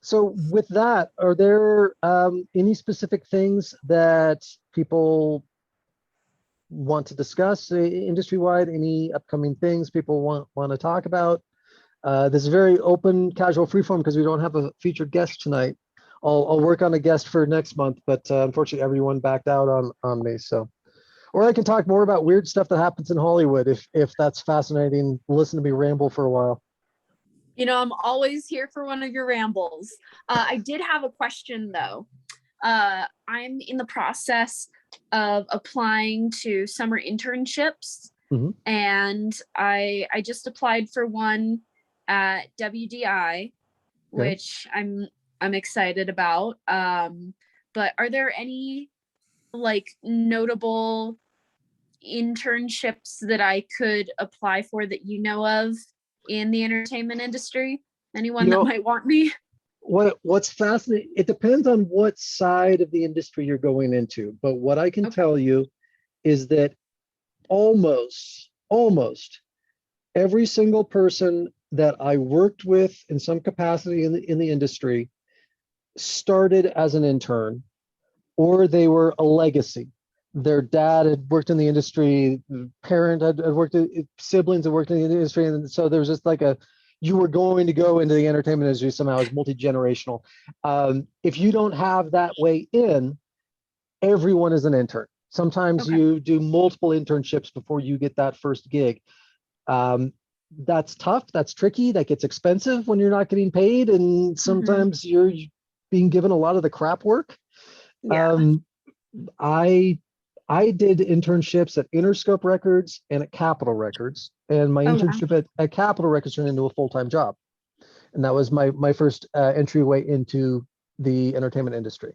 So with that, are there any specific things that people want to discuss industry-wide? Any upcoming things people want to talk about? This is very open, casual, freeform because we don't have a featured guest tonight. I'll work on a guest for next month, but unfortunately everyone backed out on me. So, or I can talk more about weird stuff that happens in Hollywood if that's fascinating. Listen to me ramble for a while. You know, I'm always here for one of your rambles. I did have a question though. I'm in the process of applying to summer internships, and I just applied for one at WDI, which I'm excited about. But are there any like notable internships that I could apply for that you know of in the entertainment industry? Anyone that might want me? What's fascinating, it depends on what side of the industry you're going into, but what I can tell you is that almost every single person that I worked with in some capacity in the industry started as an intern, or they were a legacy. Their dad had worked in the industry, parent had worked, siblings had worked in the industry, and so there was just like you were going to go into the entertainment industry somehow. It's multi-generational. If you don't have that way in, everyone is an intern. Sometimes you do multiple internships before you get that first gig. That's tough, that's tricky, that gets expensive when you're not getting paid, and sometimes you're being given a lot of the crap work. I did internships at Interscope Records and at Capitol Records, and my internship at Capitol Records turned into a full-time job. And that was my first entryway into the entertainment industry.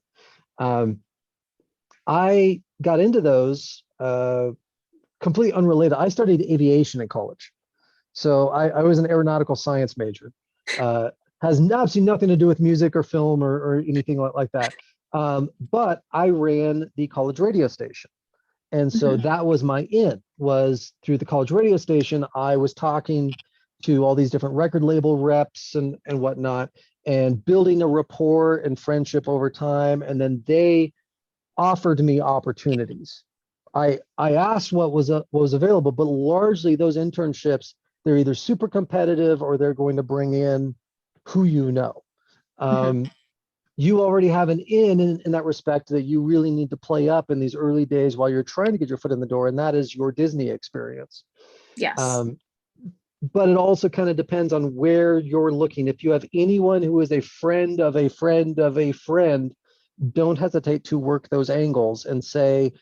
I got into those completely unrelated. I studied aviation in college. So I was an aeronautical science major. Has absolutely nothing to do with music or film or anything like that. But I ran the college radio station. And so that was my was through the college radio station. I was talking to all these different record label reps and whatnot, and building a rapport and friendship over time. And then they offered me opportunities. I asked what was available, but largely those internships, they're either super competitive or they're going to bring in who you know. You already have an in that respect that you really need to play up in these early days while you're trying to get your foot in the door, and that is your Disney experience. Yes. But it also kind of depends on where you're looking. If you have anyone who is a friend of a friend of a friend, don't hesitate to work those angles and say,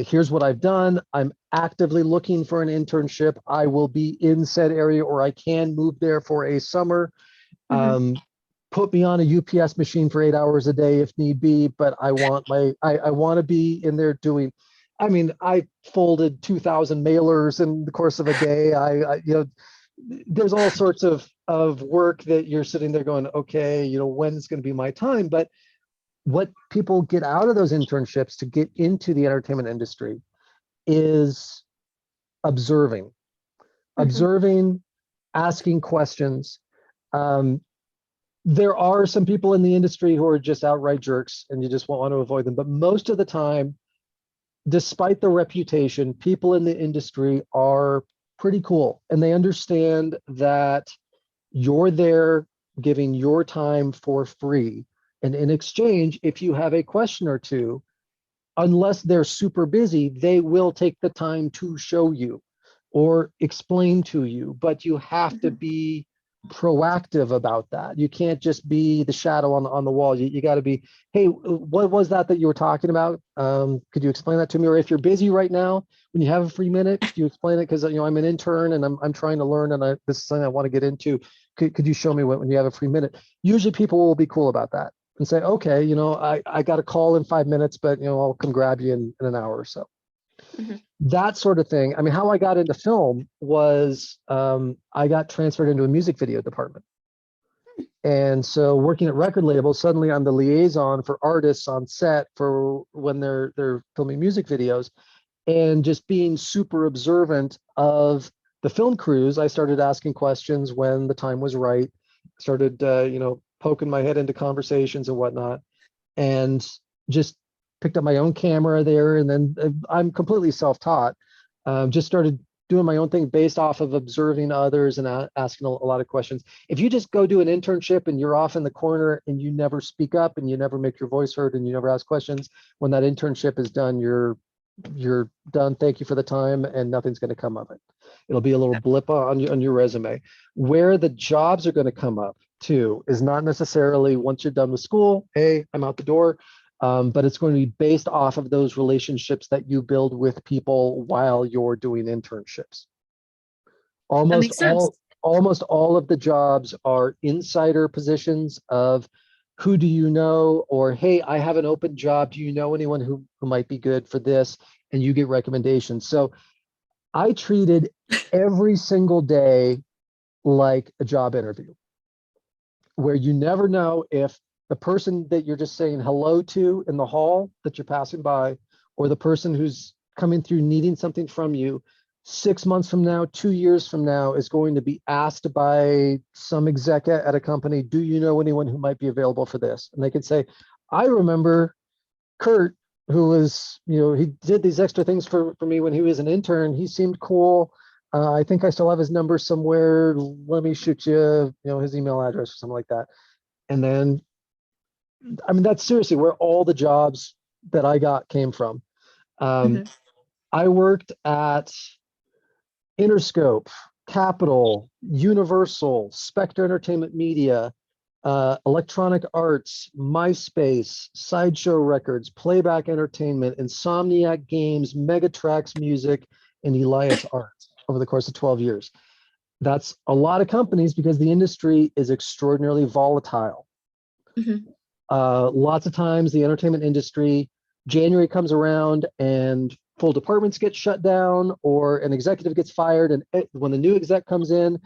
here's what I've done. I'm actively looking for an internship. I will be in said area, or I can move there for a summer. Put me on a UPS machine for 8 hours a day if need be, but I want I want to be in there doing. I mean, I folded 2,000 mailers in the course of a day. I there's all sorts of work that you're sitting there going, okay, when's going to be my time? But what people get out of those internships to get into the entertainment industry is observing, asking questions. There are some people in the industry who are just outright jerks and you just want to avoid them. But most of the time, despite the reputation, people in the industry are pretty cool and they understand that you're there giving your time for free. And in exchange, if you have a question or two, unless they're super busy, they will take the time to show you or explain to you, but you have to be proactive about that. You can't just be the shadow on the wall. You got to be, hey, what was that you were talking about? Could you explain that to me? Or if you're busy right now, when you have a free minute, could you explain it? Because I'm an intern and I'm trying to learn and this is something I want to get into. Could you show me when you have a free minute? Usually people will be cool about that and say, okay, I got a call in 5 minutes, but I'll come grab you in an hour or so. That sort of thing. I mean, how I got into film was I got transferred into a music video department. And so working at record labels, suddenly I'm the liaison for artists on set for when they're filming music videos, and just being super observant of the film crews. I started asking questions when the time was right, started, poking my head into conversations and whatnot, and just picked up my own camera there. And then I'm completely self-taught, just started doing my own thing based off of observing others and asking a lot of questions. If you just go do an internship and you're off in the corner and you never speak up and you never make your voice heard and you never ask questions, when that internship is done, you're done. Thank you for the time, and nothing's going to come of it. It'll be a little blip on your resume. Where the jobs are going to come up too is not necessarily once you're done with school, hey, I'm out the door. But it's going to be based off of those relationships that you build with people while you're doing internships. Almost all of the jobs are insider positions of who do you know, or hey, I have an open job. Do you know anyone who might be good for this? And you get recommendations. So I treated every single day like a job interview, where you never know if the person that you're just saying hello to in the hall that you're passing by, or the person who's coming through needing something from you 6 months from now, 2 years from now, is going to be asked by some exec at a company, do you know anyone who might be available for this? And they could say, I remember Kurt, who was, he did these extra things for me when he was an intern. He seemed cool. I think I still have his number somewhere. Let me shoot you, his email address or something like that. And then, I mean, that's seriously where all the jobs that I got came from. I worked at Interscope, Capitol, Universal, Spectre Entertainment Media, Electronic Arts, MySpace, Sideshow Records, Playback Entertainment, Insomniac Games, Megatrax Music, and Elias Arts over the course of 12 years. That's a lot of companies because the industry is extraordinarily volatile. Lots of times the entertainment industry, January comes around and full departments get shut down, or an executive gets fired, and when the new exec comes in,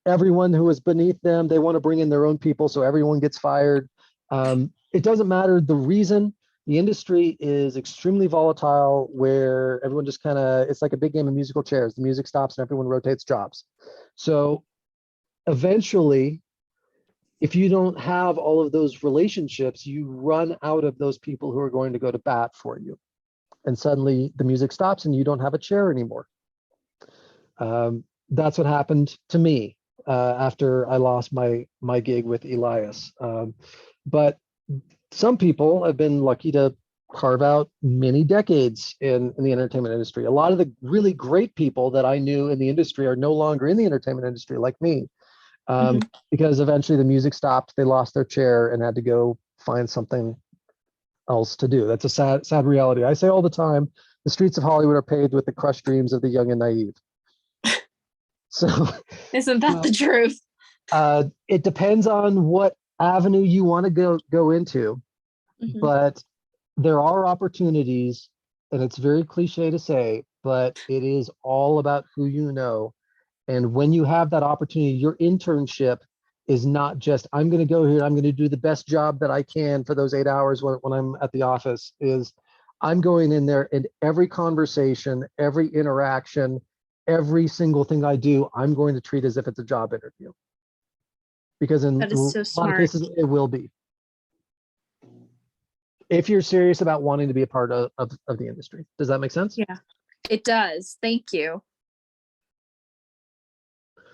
everyone who is beneath them, they want to bring in their own people, so everyone gets fired. It doesn't matter the reason. The industry is extremely volatile, where everyone just kind of, it's like a big game of musical chairs. The music stops and everyone rotates jobs. So eventually, if you don't have all of those relationships, you run out of those people who are going to go to bat for you. And suddenly the music stops and you don't have a chair anymore. That's what happened to me after I lost my gig with Elias. But some people have been lucky to carve out many decades in the entertainment industry. A lot of the really great people that I knew in the industry are no longer in the entertainment industry, like me. Because eventually the music stopped, they lost their chair and had to go find something else to do. That's a sad reality. I say all the time, the streets of Hollywood are paved with the crushed dreams of the young and naive. So Isn't that the truth? It depends on what avenue you want to go into, but there are opportunities, and it's very cliche to say, but it is all about who you know. And when you have that opportunity, your internship is not just, I'm going to go here, I'm going to do the best job that I can for those 8 hours when I'm at the office. Is I'm going in there, and every conversation, every interaction, every single thing I do, I'm going to treat as if it's a job interview. Because in That a is so lot of smart. cases, it will be. If you're serious about wanting to be a part of the industry. Does that make sense? Yeah, it does. Thank you.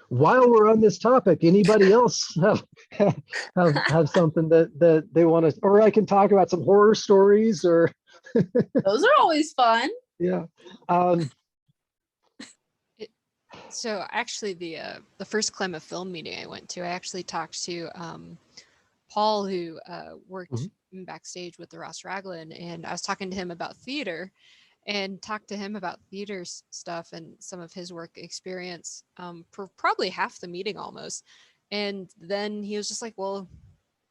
While we're on this topic, anybody else have something that they want to, or I can talk about some horror stories or Those are always fun. yeah. So actually, the first Klamath Film meeting I went to, I actually talked to Paul, who worked backstage with the Ross Raglan, and I was talking to him about theater, and talked to him about theater stuff and some of his work experience for probably half the meeting almost. And then he was just like, "Well,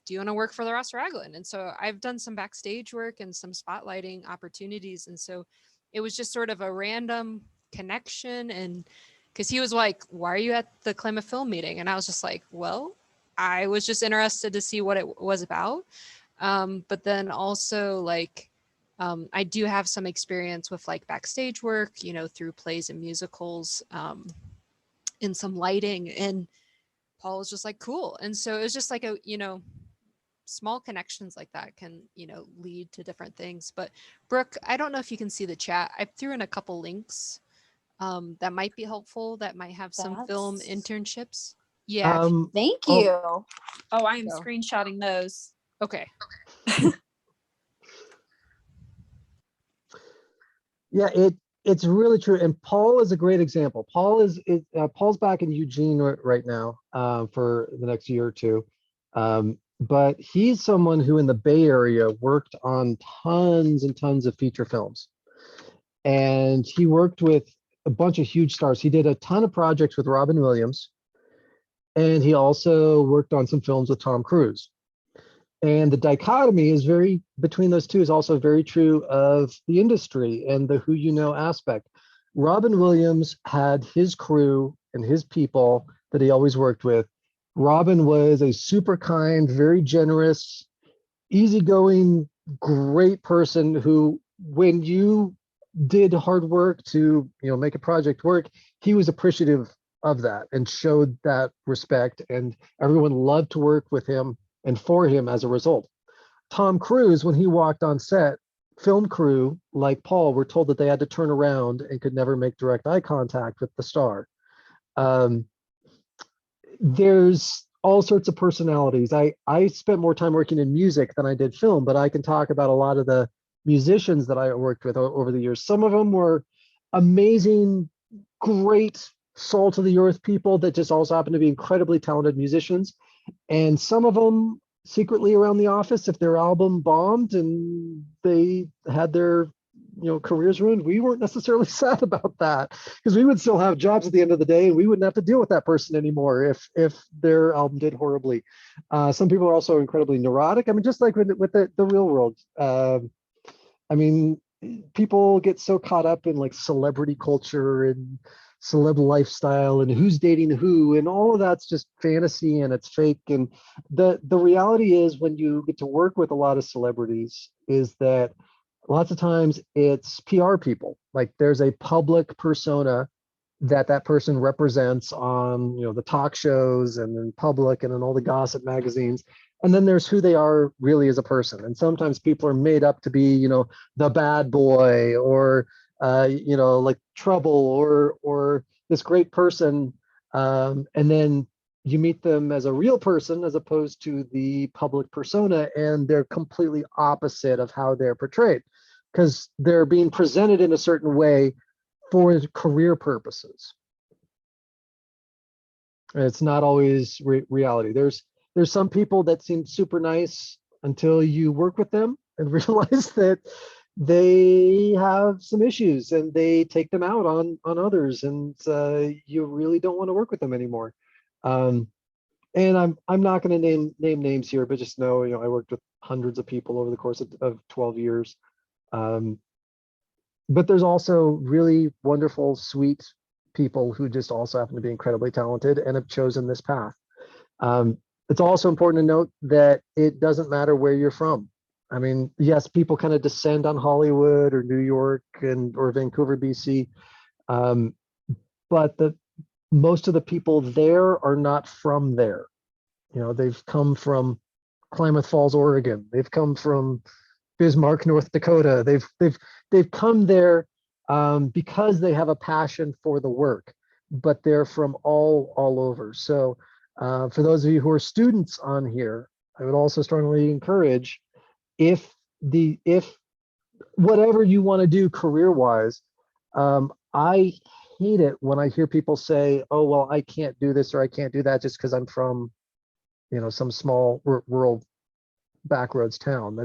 do you want to work for the Ross Raglan?" And so I've done some backstage work and some spotlighting opportunities, and so it was just sort of a random connection. And because he was like, "Why are you at the Klamath Film meeting?" And I was just like, "Well, I was just interested to see what it was about." But then also like, I do have some experience with like backstage work, you know, through plays and musicals, in some lighting. And Paul was just like, "Cool." And so it was just like a, you know, small connections like that can, you know, lead to different things. But Brooke, I don't know if you can see the chat. I threw in a couple links that might be helpful, that might have some film That's- internships. Yeah. Thank oh. you. Oh, I am So- screenshotting those. Okay. Yeah, it's really true. And Paul is a great example. Paul's back in Eugene right now for the next year or two. But he's someone who in the Bay Area worked on tons and tons of feature films. And he worked with a bunch of huge stars. He did a ton of projects with Robin Williams. And he also worked on some films with Tom Cruise. And the dichotomy is between those two is also very true of the industry and the who you know aspect. Robin Williams had his crew and his people that he always worked with. Robin was a super kind, very generous, easygoing, great person who, when you did hard work to, you know, make a project work, he was appreciative of that and showed that respect, and everyone loved to work with him and for him as a result. Tom Cruise, when he walked on set, film crew like Paul were told that they had to turn around and could never make direct eye contact with the star. There's all sorts of personalities. I spent more time working in music than I did film, but I can talk about a lot of the musicians that I worked with over the years. Some of them were amazing, great, salt of the earth people that just also happen to be incredibly talented musicians. And some of them secretly around the office, if their album bombed and they had their, you know, careers ruined, we weren't necessarily sad about that because we would still have jobs at the end of the day and we wouldn't have to deal with that person anymore if their album did horribly. Some people are also incredibly neurotic. I mean, just like with the real world. I mean, people get so caught up in like celebrity culture and celeb lifestyle and who's dating who, and all of that's just fantasy and it's fake. And the reality is, when you get to work with a lot of celebrities, is that lots of times it's PR people. Like there's a public persona that person represents on, you know, the talk shows and in public and in all the gossip magazines. And then there's who they are really as a person. And sometimes people are made up to be, you know, the bad boy or, you know, like trouble or this great person. And then you meet them as a real person as opposed to the public persona, and they're completely opposite of how they're portrayed because they're being presented in a certain way for career purposes. And it's not always reality. There's some people that seem super nice until you work with them and realize that they have some issues and they take them out on others, and you really don't want to work with them anymore. And I'm not going to name names here, but just know, you know, I worked with hundreds of people over the course of 12 years. But there's also really wonderful, sweet people who just also happen to be incredibly talented and have chosen this path. It's also important to note that it doesn't matter where you're from. I mean, yes, people kind of descend on Hollywood or New York or Vancouver, BC. but most of the people there are not from there. You know, they've come from Klamath Falls, Oregon. They've come from Bismarck, North Dakota. They've come there because they have a passion for the work, but they're from all over. So for those of you who are students on here, I would also strongly encourage, if whatever you want to do career-wise, I hate it when I hear people say, oh, well, I can't do this or I can't do that just because I'm from, you know, some small rural backroads town.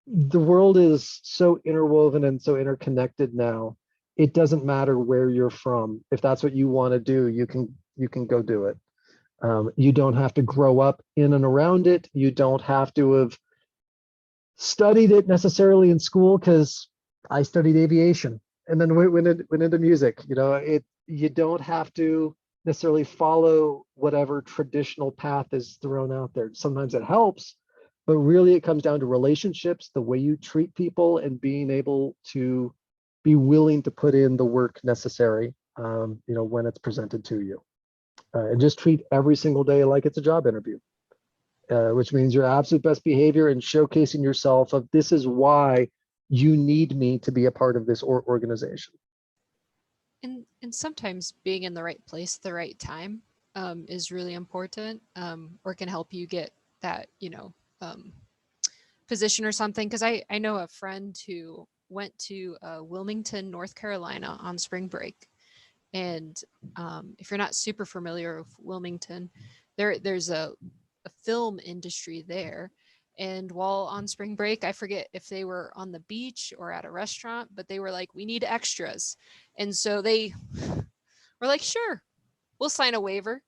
The world is so interwoven and so interconnected now. It doesn't matter where you're from. If that's what you want to do, you can go do it. You don't have to grow up in and around it. You don't have to have studied it necessarily in school, because I studied aviation and then went into music. You know, you don't have to necessarily follow whatever traditional path is thrown out there. Sometimes it helps, but really it comes down to relationships, the way you treat people, and being able to be willing to put in the work necessary, you know, when it's presented to you. And just treat every single day like it's a job interview, which means your absolute best behavior and showcasing yourself of, this is why you need me to be a part of this organization. And sometimes being in the right place at the right time is really important, or can help you get that, you know, position or something. Because I know a friend who went to Wilmington, North Carolina on spring break. And if you're not super familiar with Wilmington, there's a film industry there. And while on spring break, I forget if they were on the beach or at a restaurant, but they were like, we need extras. And so they were like, sure, we'll sign a waiver.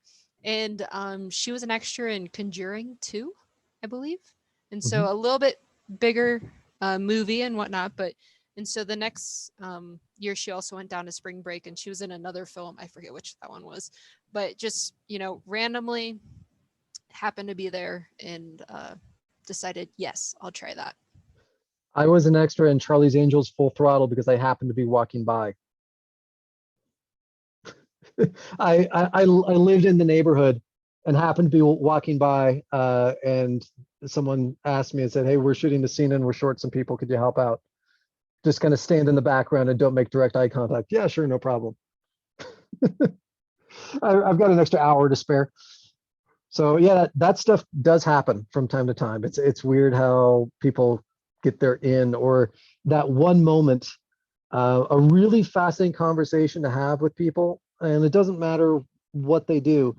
And she was an extra in Conjuring 2, I believe. And so a little bit bigger movie and whatnot. And so the next year, she also went down to spring break and she was in another film. I forget which that one was, but just, you know, randomly happened to be there and decided, yes, I'll try that. I was an extra in Charlie's Angels Full Throttle because I happened to be walking by. I lived in the neighborhood and happened to be walking by, and someone asked me and said, hey, we're shooting the scene and we're short some people. Could you help out? Just kind of stand in the background and don't make direct eye contact. Yeah, sure, no problem. I've got an extra hour to spare. So yeah, that stuff does happen from time to time. It's weird how people get their in, or that one moment, a really fascinating conversation to have with people, and it doesn't matter what they do,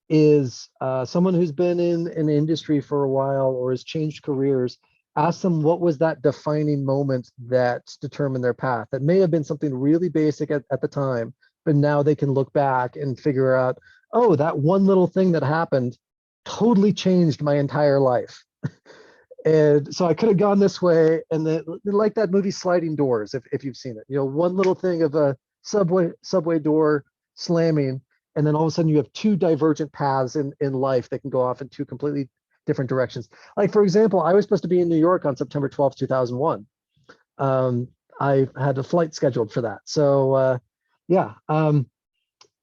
is someone who's been in an industry for a while or has changed careers. Ask them what was that defining moment that determined their path. That may have been something really basic at the time, but now they can look back and figure out, oh, that one little thing that happened totally changed my entire life. And so I could have gone this way. And then, like that movie Sliding Doors, if you've seen it, you know, one little thing of a subway door slamming, and then all of a sudden you have two divergent paths in life that can go off in two completely different directions. Like, for example, I was supposed to be in New York on September 12th, 2001. I had a flight scheduled for that. So yeah,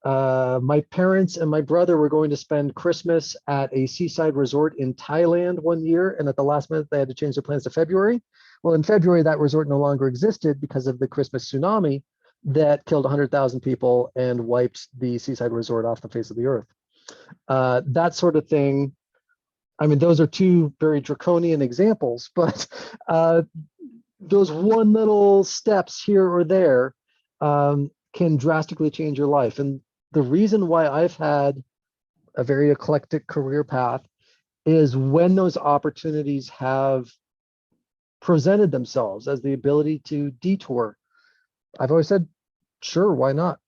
my parents and my brother were going to spend Christmas at a seaside resort in Thailand one year, and at the last minute they had to change their plans to February. Well, in February that resort no longer existed because of the Christmas tsunami that killed 100,000 people and wiped the seaside resort off the face of the earth. That sort of thing. I mean, those are two very draconian examples, but those one little steps here or there can drastically change your life. And the reason why I've had a very eclectic career path is when those opportunities have presented themselves as the ability to detour. I've always said, sure, why not?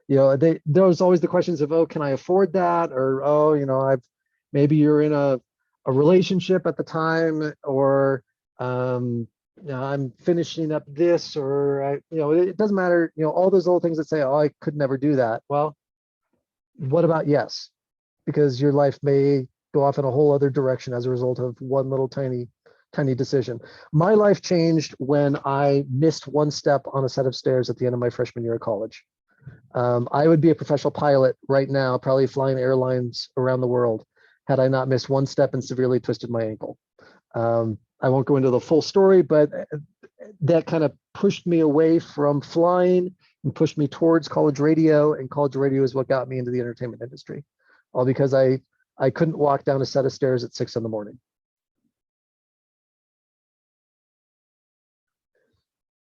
You know, there's always the questions of, oh, can I afford that? Or, oh, you know, maybe you're in a relationship at the time, or you know, I'm finishing up this, or you know, it doesn't matter. You know, all those little things that say, oh, I could never do that. Well, what about yes? Because your life may go off in a whole other direction as a result of one little tiny decision. My life changed when I missed one step on a set of stairs at the end of my freshman year of college. I would be a professional pilot right now, probably flying airlines around the world, had I not missed one step and severely twisted my ankle. I won't go into the full story, but that kind of pushed me away from flying and pushed me towards college radio, and college radio is what got me into the entertainment industry, all because I couldn't walk down a set of stairs at 6 a.m.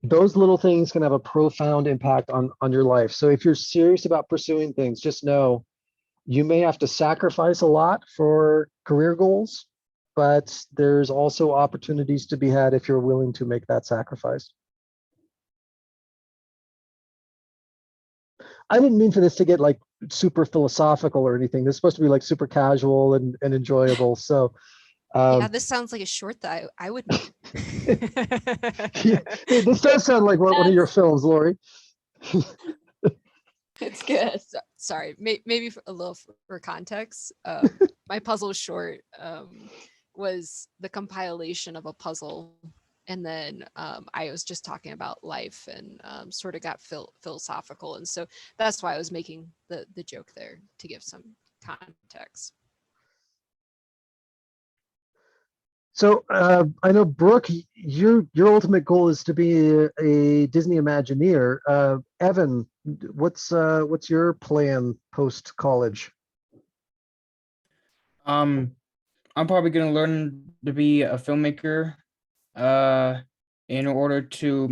Those little things can have a profound impact on your life. So if you're serious about pursuing things, just know you may have to sacrifice a lot for career goals, but there's also opportunities to be had if you're willing to make that sacrifice. I didn't mean for this to get like super philosophical or anything. This is supposed to be like super casual and enjoyable. So Yeah, this sounds like a short that I would make. yeah, this does sound like one of your films, Lori. It's good. Sorry, maybe for a little for context. My puzzle short was the compilation of a puzzle, and then I was just talking about life and sort of got philosophical, and so that's why I was making the joke there, to give some context. So I know, Brooke, your ultimate goal is to be a Disney Imagineer. Evan, what's your plan post college? I'm probably gonna learn to be a filmmaker, in order to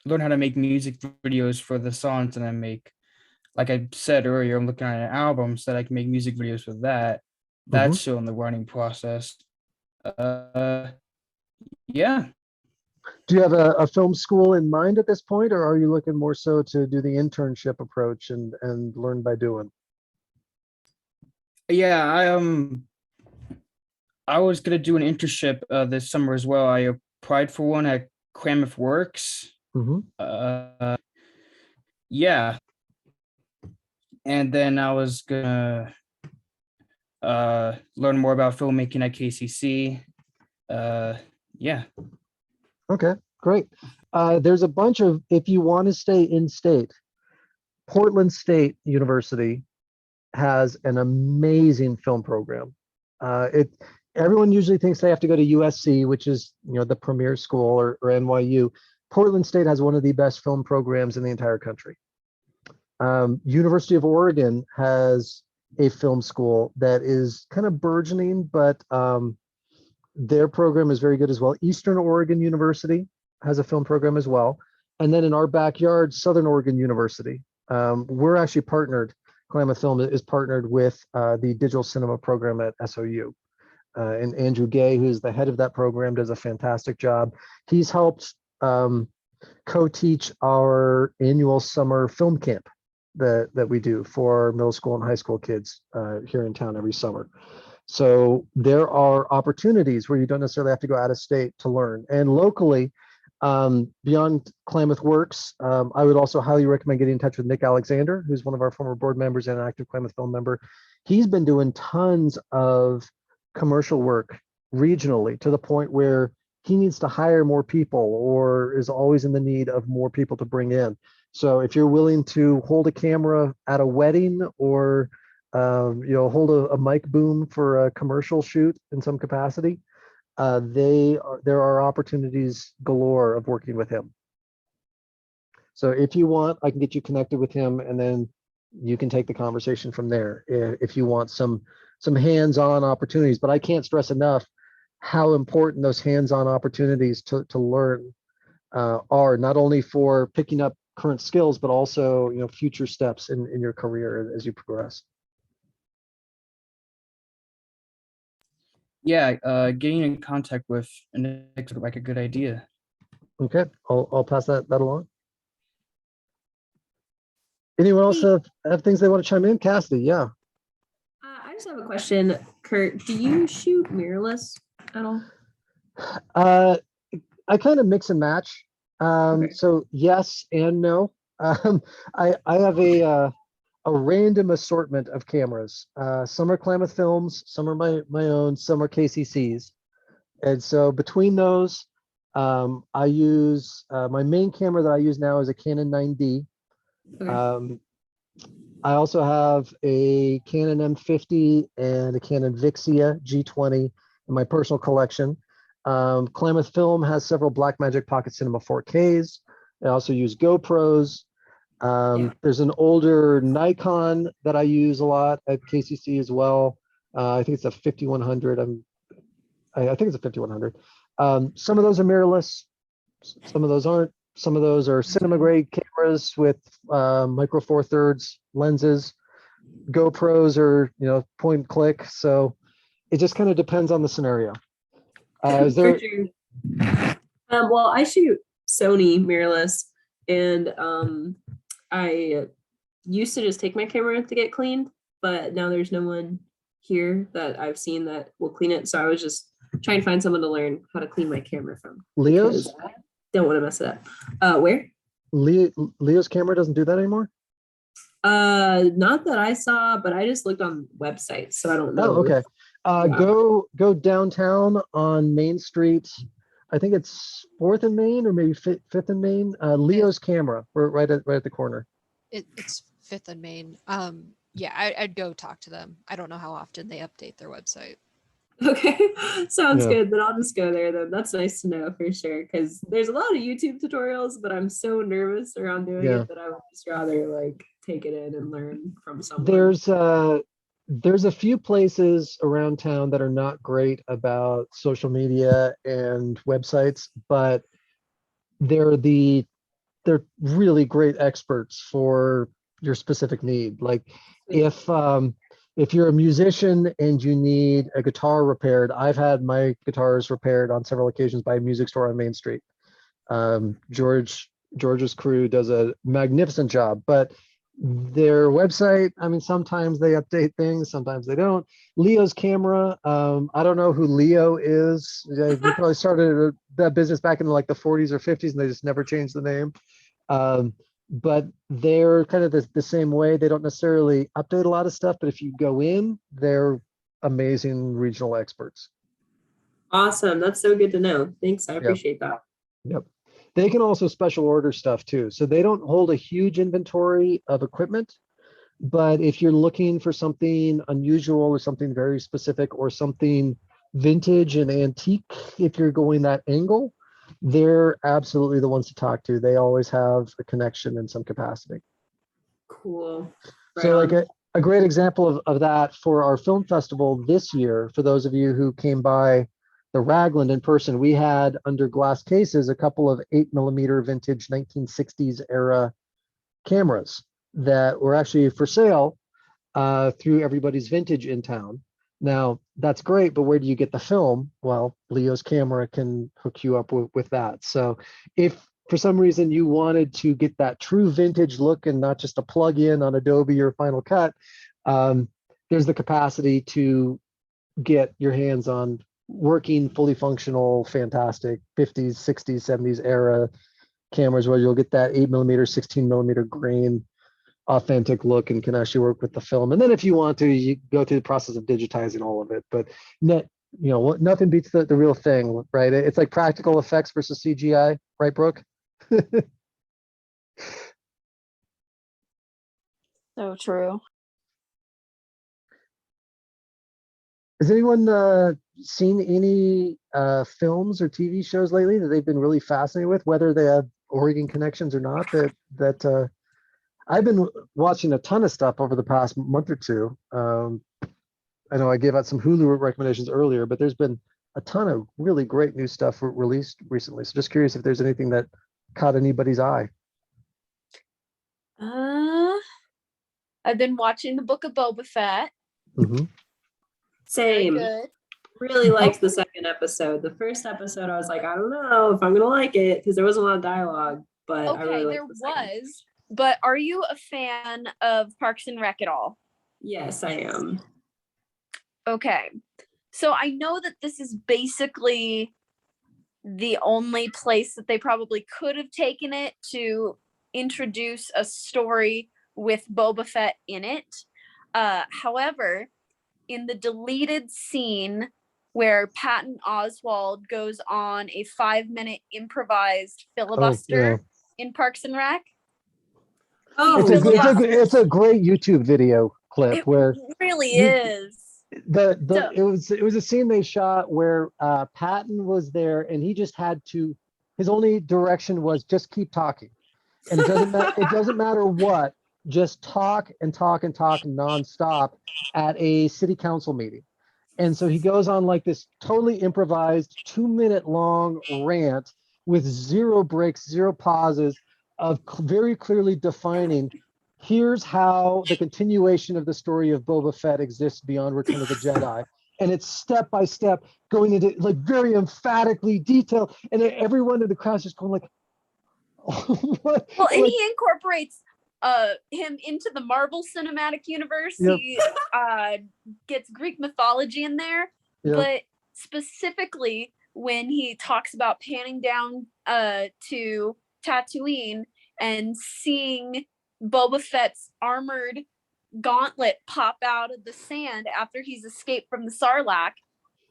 learn how to make music videos for the songs that I make. Like I said earlier, I'm looking at an album so that I can make music videos for that. That's still in the running process. Yeah. Do you have a film school in mind at this point, or are you looking more so to do the internship approach and learn by doing? Yeah, I was gonna do an internship this summer as well. I applied for one at Klamath Works. Yeah. And then I was gonna learn more about filmmaking at KCC. Yeah. Okay, great. There's a bunch of, if you want to stay in state, Portland State University has an amazing film program. Everyone usually thinks they have to go to USC, which is the premier school, or NYU. Portland State has one of the best film programs in the entire country. University of Oregon has a film school that is kind of burgeoning, but their program is very good as well. Eastern Oregon University has a film program as well. And then in our backyard, Southern Oregon University. We're actually partnered, Klamath Film is partnered with the digital cinema program at SOU. And Andrew Gay, who's the head of that program, does a fantastic job. He's helped co-teach our annual summer film camp that we do for middle school and high school kids here in town every summer. So there are opportunities where you don't necessarily have to go out of state to learn. And locally, beyond Klamath Works, I would also highly recommend getting in touch with Nick Alexander, who's one of our former board members and an active Klamath Film member. He's been doing tons of commercial work regionally, to the point where he needs to hire more people or is always in the need of more people to bring in. So if you're willing to hold a camera at a wedding, or hold a mic boom for a commercial shoot in some capacity, there are opportunities galore of working with him. So if you want, I can get you connected with him, and then you can take the conversation from there if you want some hands-on opportunities. But I can't stress enough how important those hands-on opportunities to learn are, not only for picking up current skills, but also future steps in your career as you progress. Yeah, getting in contact with Nick like a good idea. Okay, I'll pass that along. Anyone else have things they want to chime in? Cassidy, yeah. I just have a question, Kurt. Do you shoot mirrorless at all? I kind of mix and match. Okay. So yes and no. I have a random assortment of cameras. Some are Klamath Films, some are my own, some are KCC's. And so between those, I use my main camera that I use now is a Canon 9D. Okay. I also have a Canon M50 and a Canon Vixia G20 in my personal collection. Klamath Film has several Blackmagic Pocket Cinema 4Ks. I also use GoPros. Yeah. There's an older Nikon that I use a lot at KCC as well. I think it's a 5100. I think it's a 5100. Some of those are mirrorless. Some of those aren't. Some of those are cinema grade cameras with micro four thirds lenses. GoPros are, point and click. So it just kind of depends on the scenario. Is For there? sure. Well, I shoot Sony mirrorless, and I used to just take my camera to get cleaned, but now there's no one here that I've seen that will clean it. So I was just trying to find someone to learn how to clean my camera from. Leo's? Because I don't want to mess it up. Where? Leo's camera doesn't do that anymore? Not that I saw, but I just looked on websites, so I don't know. Oh, okay. Go downtown on Main Street. I think it's 4th and Main or maybe 5th and Main. Leo's camera. We're right at the corner. It's 5th and Main. Yeah, I'd go talk to them. I don't know how often they update their website. Okay, sounds Yeah. good. Then I'll just go there then. That's nice to know for sure, because there's a lot of YouTube tutorials, but I'm so nervous around doing Yeah. it that I would just rather like take it in and learn from someone. There's a few places around town that are not great about social media and websites, but they're really great experts for your specific need. Like if you're a musician and you need a guitar repaired, I've had my guitars repaired on several occasions by a music store on Main Street. George's crew does a magnificent job, but their website, I mean, sometimes they update things, sometimes they don't. Leo's camera, I don't know who Leo is. They probably started that business back in like the 40s or 50s and they just never changed the name. But they're kind of the same way. They don't necessarily update a lot of stuff, but if you go in, they're amazing regional experts. Awesome. That's so good to know. Thanks. I appreciate that. Yep. They can also special order stuff too. So they don't hold a huge inventory of equipment, but if you're looking for something unusual or something very specific or something vintage and antique, if you're going that angle, they're absolutely the ones to talk to. They always have a connection in some capacity. Cool. So like a great example of that for our film festival this year, for those of you who came by the Ragland in person, we had under glass cases a couple of 8mm vintage 1960s era cameras that were actually for sale through Everybody's Vintage in town. Now that's great, but where do you get the film? Well, Leo's camera can hook you up with that. So if for some reason you wanted to get that true vintage look and not just a plug-in on Adobe or Final Cut, there's the capacity to get your hands on working, fully functional, fantastic 50s, 60s, 70s era cameras where you'll get that 8mm, 16mm grain authentic look and can actually work with the film. And then if you want to, you go through the process of digitizing all of it. But nothing beats the real thing, right? It's like practical effects versus CGI, right, Brooke? So true. Has anyone seen any films or TV shows lately that they've been really fascinated with, whether they have Oregon connections or not? That I've been watching a ton of stuff over the past month or two. I know I gave out some Hulu recommendations earlier, but there's been a ton of really great new stuff released recently. So just curious if there's anything that caught anybody's eye. I've been watching the Book of Boba Fett. Mm-hmm. Same. Good. Really liked the second episode. The first episode, I was like, I don't know if I'm gonna like it because there wasn't a lot of dialogue. But I Okay, really liked there the second. was. But are you a fan of Parks and Rec at all? Yes, I am. Okay. So I know that this is basically the only place that they probably could have taken it to introduce a story with Boba Fett in it. However, in the deleted scene where Patton Oswalt goes on a 5-minute improvised filibuster in Parks and Rec. Oh, It's a really it's a it's a great YouTube video clip It where really you- is. the it was a scene they shot where Patton was there and he just had to, his only direction was just keep talking, and it doesn't matter what, just talk and talk and talk nonstop at a city council meeting. And so he goes on like this totally improvised 2 minute long rant with zero breaks, zero pauses, of very clearly defining, here's how the continuation of the story of Boba Fett exists beyond Return of the Jedi. And it's step by step going into like very emphatically detailed. And then everyone in the crowd is just going like, what? Well, and Like, he incorporates him into the Marvel Cinematic Universe. Yep. He gets Greek mythology in there, Yeah. but specifically when he talks about panning down to Tatooine and seeing Boba Fett's armored gauntlet pop out of the sand after he's escaped from the Sarlacc,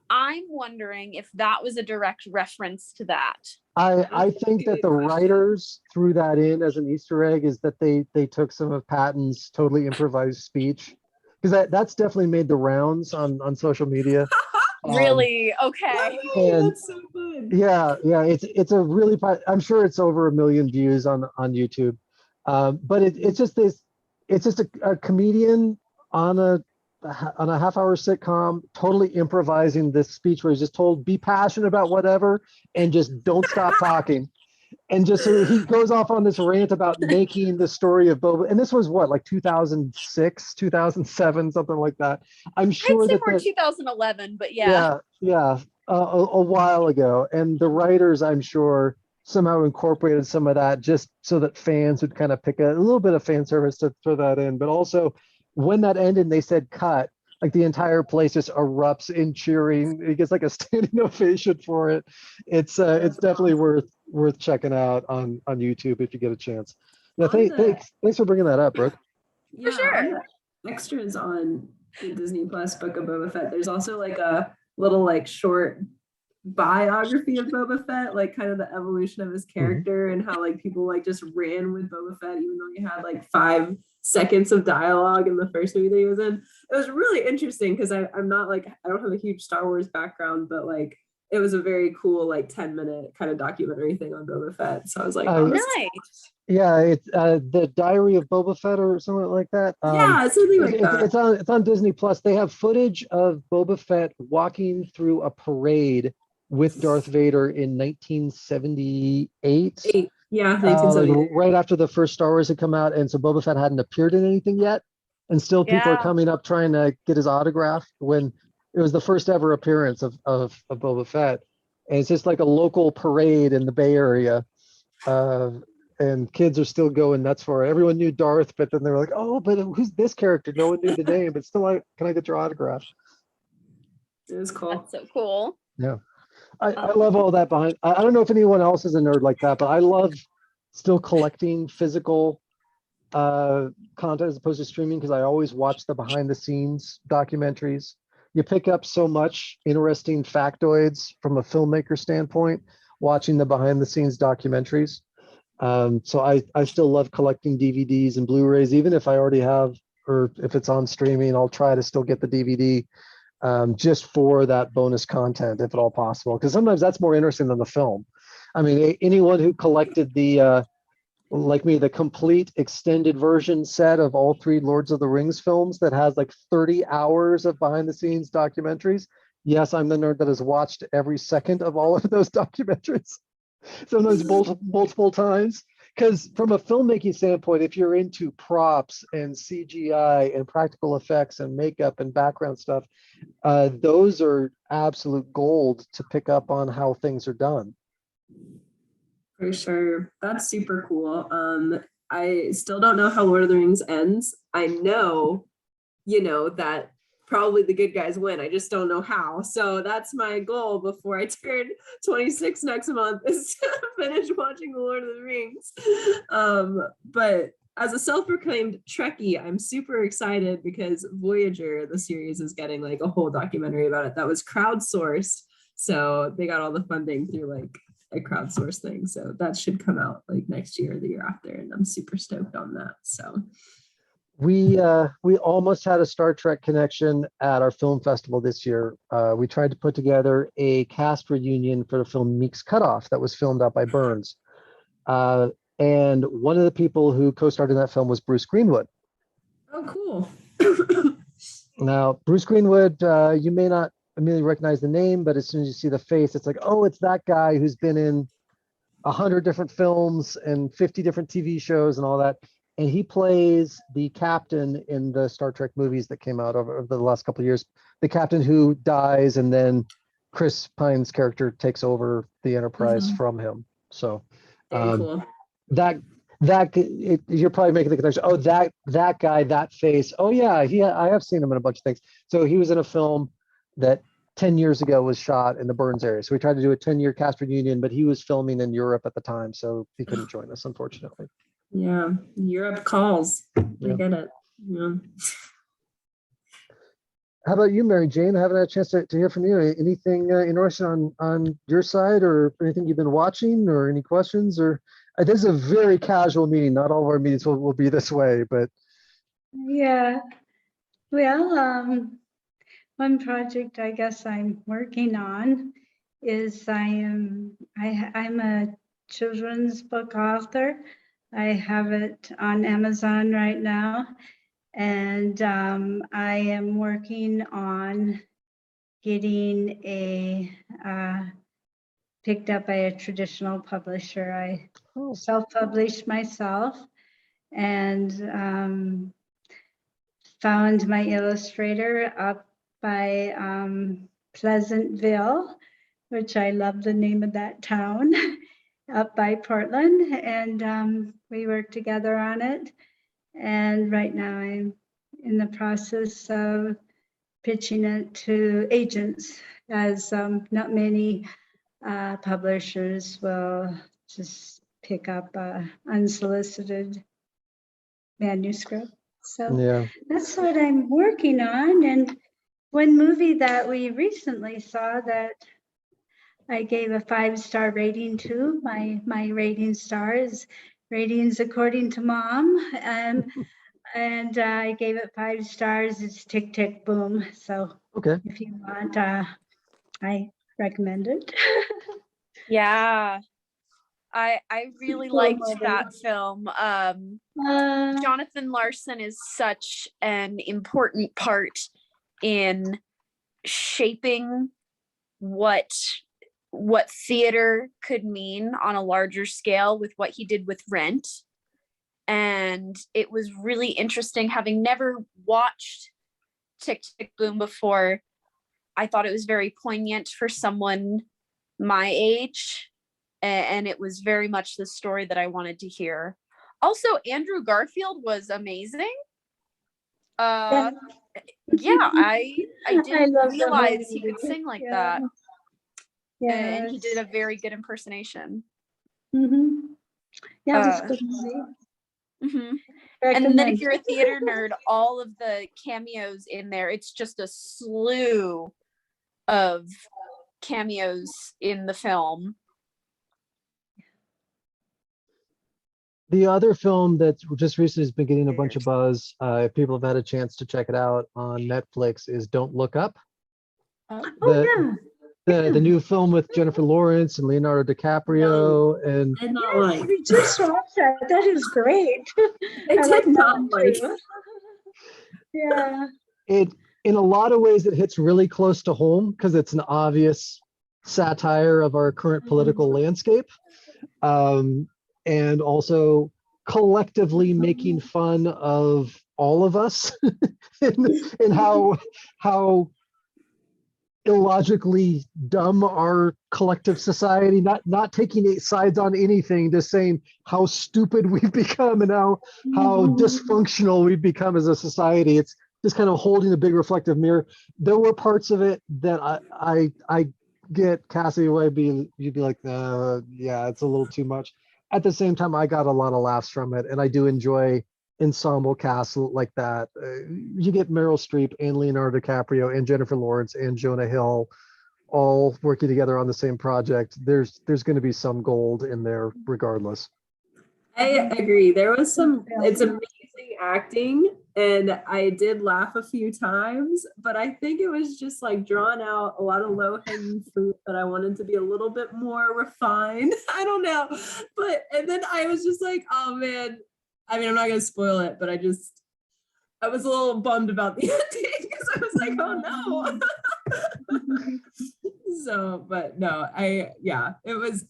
I'm wondering if that was a direct reference to that. I think that the writers threw that in as an Easter egg, is that they took some of Patton's totally improvised speech, because that's definitely made the rounds on social media. Really? Okay. And That's so fun. yeah, it's a really, I'm sure it's over 1 million views on YouTube. But it's just a comedian on a half-hour sitcom totally improvising this speech where he's just told, be passionate about whatever and just don't stop talking. And just so he goes off on this rant about making the story of Boba, and this was what, like 2006, 2007, something like that. I'm sure I'd say that more 2011, but yeah. a while ago. And the writers, I'm sure, somehow incorporated some of that just so that fans would kind of pick a little bit of fan service to throw that in. But also, when that ended and they said cut, like the entire place just erupts in cheering. It gets like a standing ovation for it. It's definitely worth checking out on YouTube if you get a chance. Yeah, thanks for bringing that up, Brooke. Yeah, sure. on the extras on the Disney Plus Book of Boba Fett, there's also like a little like short biography of Boba Fett, like kind of the evolution of his character and how like people like just ran with Boba Fett even though he had like 5 seconds of dialogue in the first movie that he was in. It was really interesting because I'm not like, I don't have a huge Star Wars background, but like it was a very cool like 10-minute kind of documentary thing on Boba Fett. So I was like, oh, this is Nice. Yeah, it's the Diary of Boba Fett or something like that. yeah, something like that. It's on Disney Plus. They have footage of Boba Fett walking through a parade with Darth Vader in 1978. Yeah, 1978. Right after the first Star Wars had come out, and so Boba Fett hadn't appeared in anything yet, and still people are Yeah. coming up trying to get his autograph when it was the first ever appearance of Boba Fett, and it's just like a local parade in the Bay Area, and kids are still going nuts for it. Everyone knew Darth, but then they were like, "Oh, but who's this character?" No one knew the name, but still, like, can I get your autograph? It was cool. That's so cool. I love all that behind. I don't know if anyone else is a nerd like that, but I love still collecting physical content as opposed to streaming, because I always watch the behind the scenes documentaries. You pick up so much interesting factoids from a filmmaker standpoint watching the behind the scenes documentaries. So I still love collecting DVDs and Blu-rays, even if I already have, or if it's on streaming, I'll try to still get the DVD. Just for that bonus content, if at all possible, because sometimes that's more interesting than the film. I mean, anyone who collected the, like me, the complete extended version set of all 3 Lords of the Rings films that has like 30 hours of behind the scenes documentaries. Yes, I'm the nerd that has watched every second of all of those documentaries, sometimes multiple times. Because from a filmmaking standpoint, if you're into props and CGI and practical effects and makeup and background stuff, those are absolute gold to pick up on how things are done. For sure. That's super cool. I still don't know how Lord of the Rings ends. I know, that probably the good guys win. I just don't know how. So that's my goal before I turn 26 next month, is to finish watching the Lord of the Rings. But as a self-proclaimed Trekkie, I'm super excited because Voyager, the series, is getting like a whole documentary about it that was crowdsourced. So they got all the funding through like a crowdsourced thing. So that should come out like next year or the year after. And I'm super stoked on that. So We almost had a Star Trek connection at our film festival this year. We tried to put together a cast reunion for the film Meek's Cutoff that was filmed out by Burns. And one of the people who co-starred in that film was Bruce Greenwood. oh, cool. Now, Bruce Greenwood, you may not immediately recognize the name, but as soon as you see the face, it's like, oh, it's that guy who's been in 100 different films and 50 different TV shows and all that. And he plays the captain in the Star Trek movies that came out over the last couple of years. The captain who dies, and then Chris Pine's character takes over the Enterprise from him. So Very cool. you're probably making the connection. Oh, that guy, that face. Oh yeah, I have seen him in a bunch of things. So he was in a film that 10 years ago was shot in the Burns area. So we tried to do a 10-year cast reunion, but he was filming in Europe at the time, so he couldn't join us, unfortunately. Yeah, Europe calls. Yeah. I get it. Yeah. How about you, Mary Jane? I haven't had a chance to hear from you. Anything interesting on your side, or anything you've been watching, or any questions? Or this is a very casual meeting. Not all of our meetings will be this way, but Yeah, well, one project I guess I'm working on is I'm a children's book author. I have it on Amazon right now, and I am working on getting picked up by a traditional publisher. I self-published myself, and found my illustrator up by Pleasantville, which I love the name of that town, up by Portland, and we worked together on it. And right now I'm in the process of pitching it to agents, as not many publishers will just pick up unsolicited manuscript. So yeah. that's what I'm working on. And one movie that we recently saw that I gave a 5-star rating to, my rating star is Ratings According to Mom, and I gave it 5 stars. It's Tick Tick Boom. So Okay. if you want, I recommend it. Yeah, I really Cool liked movie. that film. Jonathan Larson is such an important part in shaping what theater could mean on a larger scale with what he did with Rent. And it was really interesting, having never watched Tick Tick Boom before. I thought it was very poignant for someone my age, and it was very much the story that I wanted to hear. Also, Andrew Garfield was amazing. Yeah, I didn't realize he could sing like that. Yeah, And he did a very good impersonation. Yeah, it was a good movie. And then if you're a theater nerd, all of the cameos in there, it's just a slew of cameos in the film. The other film that just recently has been getting a bunch of buzz, if people have had a chance to check it out on Netflix, is Don't Look Up. The new film with Jennifer Lawrence and Leonardo DiCaprio. And we just watched that. That is great. I like that too. Yeah. It, in a lot of ways, it hits really close to home because it's an obvious satire of our current political landscape. And also collectively making fun of all of us and how illogically dumb our collective society, not taking sides on anything, just saying how stupid we've become and how dysfunctional we've become as a society. It's just kind of holding a big reflective mirror. There were parts of it that I get Cassie away you'd be like, yeah, it's a little too much. At the same time, I got a lot of laughs from it, and I do enjoy ensemble casts like that. You get Meryl Streep and Leonardo DiCaprio and Jennifer Lawrence and Jonah Hill all working together on the same project, there's going to be some gold in there regardless. I agree. There was it's amazing acting, and I did laugh a few times, but I think it was just like drawn out, a lot of low hanging fruit that I wanted to be a little bit more refined. I don't know. And then I was just like, oh man, I mean, I'm not going to spoil it, but I was a little bummed about the ending because I was like, oh no. So, but no, it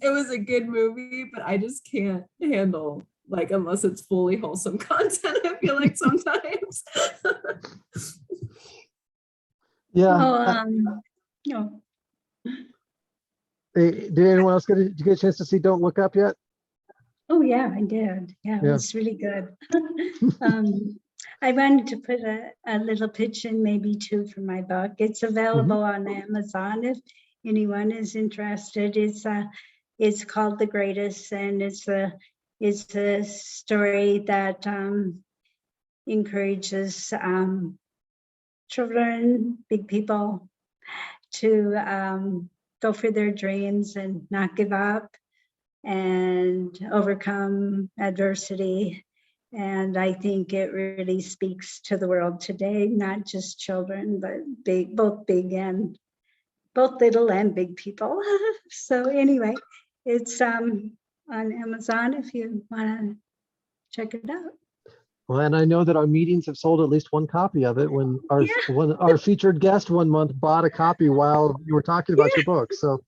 was a good movie, but I just can't handle, like, unless it's fully wholesome content, I feel like sometimes. Yeah. Oh, no. Did anyone else did you get a chance to see Don't Look Up yet? Oh, yeah, I did. Yeah, it Yeah. was really good. I wanted to put a little pitch in, maybe two, for my book. It's available on Amazon if anyone is interested. It's called The Greatest, and it's a story that encourages children, big people, to go for their dreams and not give up and overcome adversity. And I think it really speaks to the world today, not just children, but both little and big people. So anyway, it's on Amazon if you want to check it out. Well, and I know that our meetings have sold at least one copy of it when our featured guest one month bought a copy while you were talking about your book. So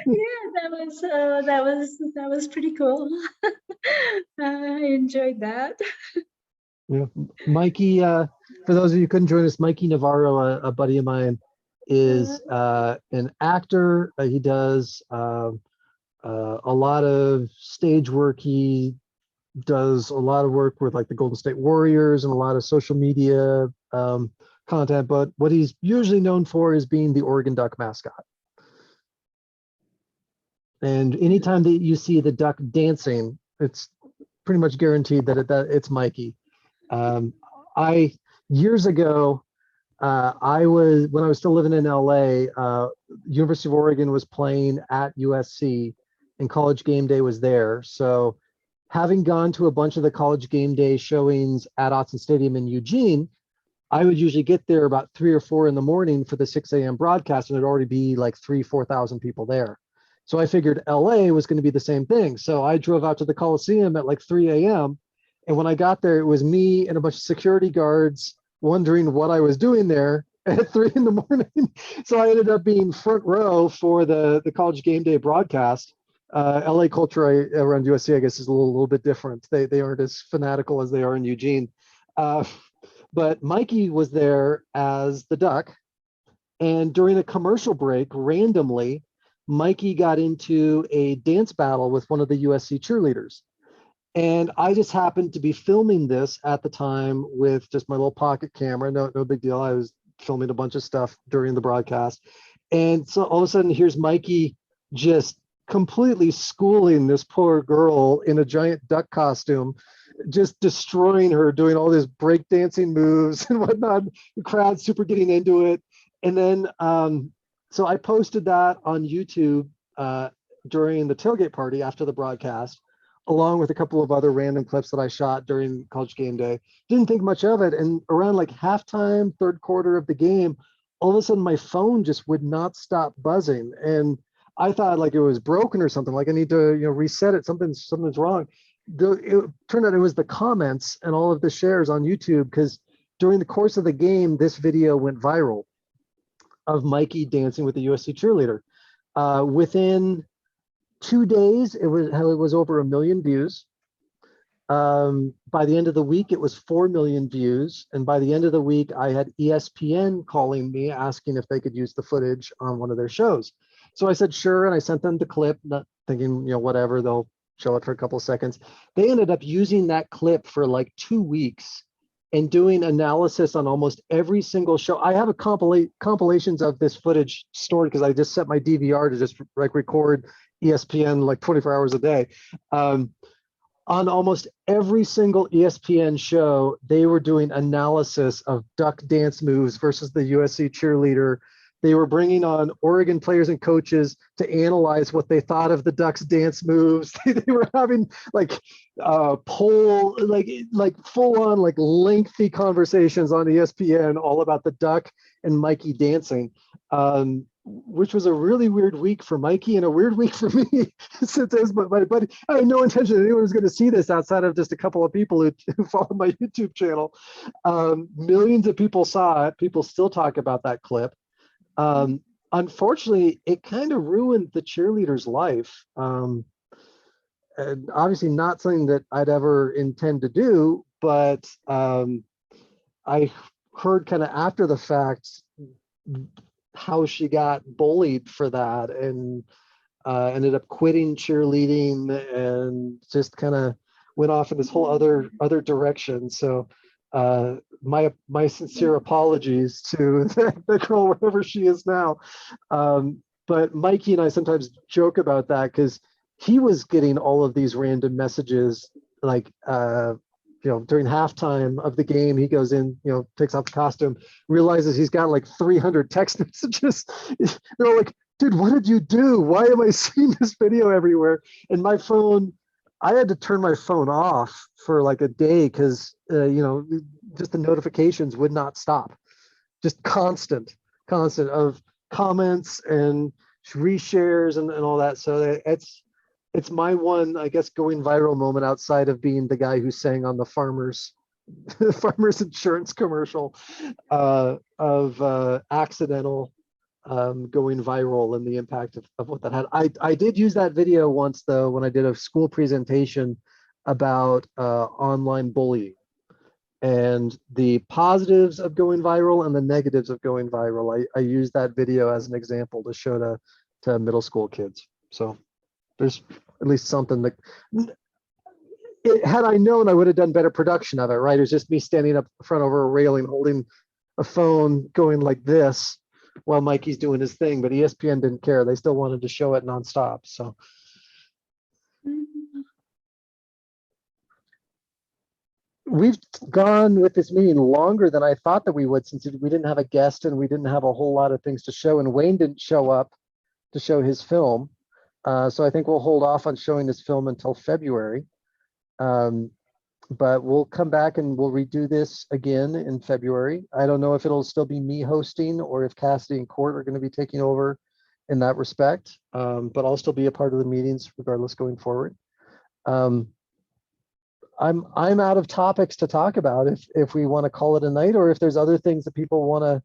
Yeah, that was pretty cool. I enjoyed that. yeah, Mikey, for those of you who couldn't join us, Mikey Navarro, a buddy of mine, is an actor. He does a lot of stage work. He does a lot of work with like the Golden State Warriors and a lot of social media content. But what he's usually known for is being the Oregon Duck mascot. And anytime that you see the duck dancing, it's pretty much guaranteed that it's Mikey. Years ago, when I was still living in LA, University of Oregon was playing at USC and College Game Day was there. So having gone to a bunch of the College Game Day showings at Autzen Stadium in Eugene, I would usually get there about 3 or 4 in the morning for the 6 a.m. broadcast, and there'd already be like 4,000 people there. So I figured LA was going to be the same thing. So I drove out to the Coliseum at like 3 a.m. And when I got there, it was me and a bunch of security guards wondering what I was doing there at 3 in the morning. So I ended up being front row for the College Game Day broadcast. LA culture around USC, I guess, is a little bit different. They aren't as fanatical as they are in Eugene. But Mikey was there as the duck. And during a commercial break, randomly, Mikey got into a dance battle with one of the USC cheerleaders. And I just happened to be filming this at the time with just my little pocket camera. No big deal. I was filming a bunch of stuff during the broadcast. And so all of a sudden, here's Mikey just completely schooling this poor girl in a giant duck costume, just destroying her, doing all these breakdancing moves and whatnot. The crowd's super getting into it. And then, so I posted that on YouTube during the tailgate party after the broadcast, along with a couple of other random clips that I shot during College Game Day. Didn't think much of it. And around like halftime, third quarter of the game, all of a sudden my phone just would not stop buzzing. And I thought like it was broken or something, like I need to reset it. Something's wrong. It turned out it was the comments and all of the shares on YouTube, because during the course of the game, this video went viral of Mikey dancing with the USC cheerleader. Within 2 days, it was over 1 million views. By the end of the week, it was 4 million views. And by the end of the week, I had ESPN calling me asking if they could use the footage on one of their shows. So I said, sure. And I sent them the clip, not thinking, whatever, they'll show it for a couple of seconds. They ended up using that clip for like 2 weeks and doing analysis on almost every single show. I have a compilations of this footage stored because I just set my DVR to just like record ESPN like 24 hours a day. On almost every single ESPN show, they were doing analysis of duck dance moves versus the USC cheerleader, they were bringing on Oregon players and coaches to analyze what they thought of the Ducks dance moves. They were having like poll, like full on like lengthy conversations on ESPN all about the Duck and Mikey dancing, which was a really weird week for Mikey and a weird week for me since it was my buddy. I had no intention that anyone was going to see this outside of just a couple of people who follow my YouTube channel. Millions of people saw it. People still talk about that clip. Unfortunately, it kind of ruined the cheerleader's life. And obviously not something that I'd ever intend to do, but I heard kind of after the fact how she got bullied for that and ended up quitting cheerleading and just kind of went off in this whole other direction. So my sincere apologies to the girl wherever she is now. But Mikey and I sometimes joke about that because he was getting all of these random messages like during halftime of the game, he goes in, takes off the costume, realizes he's got like 300 text messages. They're all like, dude, what did you do? Why am I seeing this video everywhere? And my phone, I had to turn my phone off for like a day because, just the notifications would not stop. Just constant of comments and reshares and all that. So it's my one, I guess, going viral moment outside of being the guy who sang on the farmers insurance commercial of accidental going viral and the impact of what that had. I did use that video once though when I did a school presentation about online bullying and the positives of going viral and the negatives of going viral. I used that video as an example to show to middle school kids. So there's at least something that had I known, I would have done better production of it, right? It was just me standing up front over a railing, holding a phone going like this while Mikey's doing his thing, but ESPN didn't care. They still wanted to show it nonstop. So we've gone with this meeting longer than I thought that we would, since we didn't have a guest and we didn't have a whole lot of things to show, and Wayne didn't show up to show his film. So I think we'll hold off on showing this film until February. But we'll come back and we'll redo this again in February. I don't know if it'll still be me hosting or if Cassidy and Court are going to be taking over in that respect. But I'll still be a part of the meetings regardless going forward. I'm out of topics to talk about if we want to call it a night, or if there's other things that people want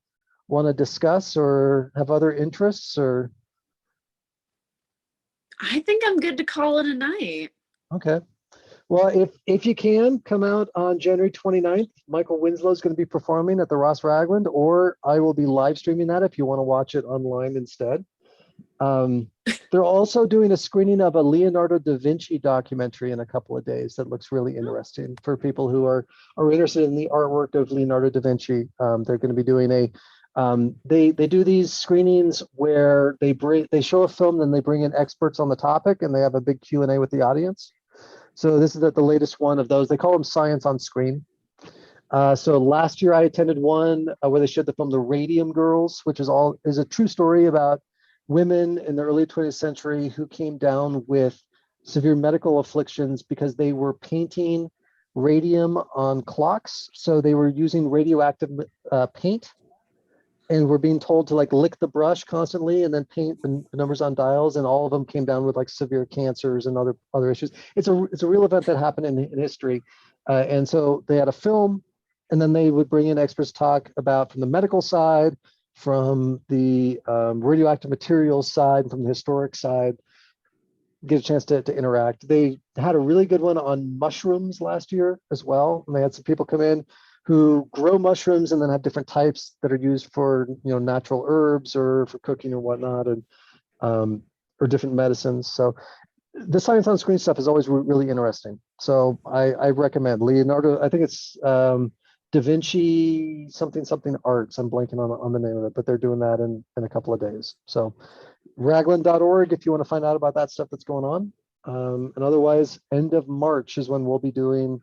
to discuss or have other interests. Or I think I'm good to call it a night. okay. Well, if you can come out on January 29th, Michael Winslow is going to be performing at the Ross Ragland, or I will be live streaming that if you want to watch it online instead. They're also doing a screening of a Leonardo da Vinci documentary in a couple of days that looks really interesting for people who are interested in the artwork of Leonardo da Vinci. They're going to be doing they do these screenings where they show a film, then they bring in experts on the topic, and they have a big Q&A with the audience. So this is the latest one of those. They call them Science on Screen. So last year I attended one where they showed the film The Radium Girls, which is a true story about women in the early 20th century who came down with severe medical afflictions because they were painting radium on clocks. So they were using radioactive paint and were being told to like lick the brush constantly and then paint the numbers on dials, and all of them came down with like severe cancers and other issues. It's a real event that happened in history. And so they had a film, and then they would bring in experts to talk about from the medical side, from the radioactive materials side, from the historic side, get a chance to interact. They had a really good one on mushrooms last year as well. And they had some people come in who grow mushrooms and then have different types that are used for natural herbs or for cooking or whatnot, and or different medicines. So the Science on Screen stuff is always really interesting. So I recommend Leonardo. I think it's Da Vinci something arts. I'm blanking on the name of it, but they're doing that in a couple of days. So raglan.org if you want to find out about that stuff that's going on. And otherwise, end of March is when we'll be doing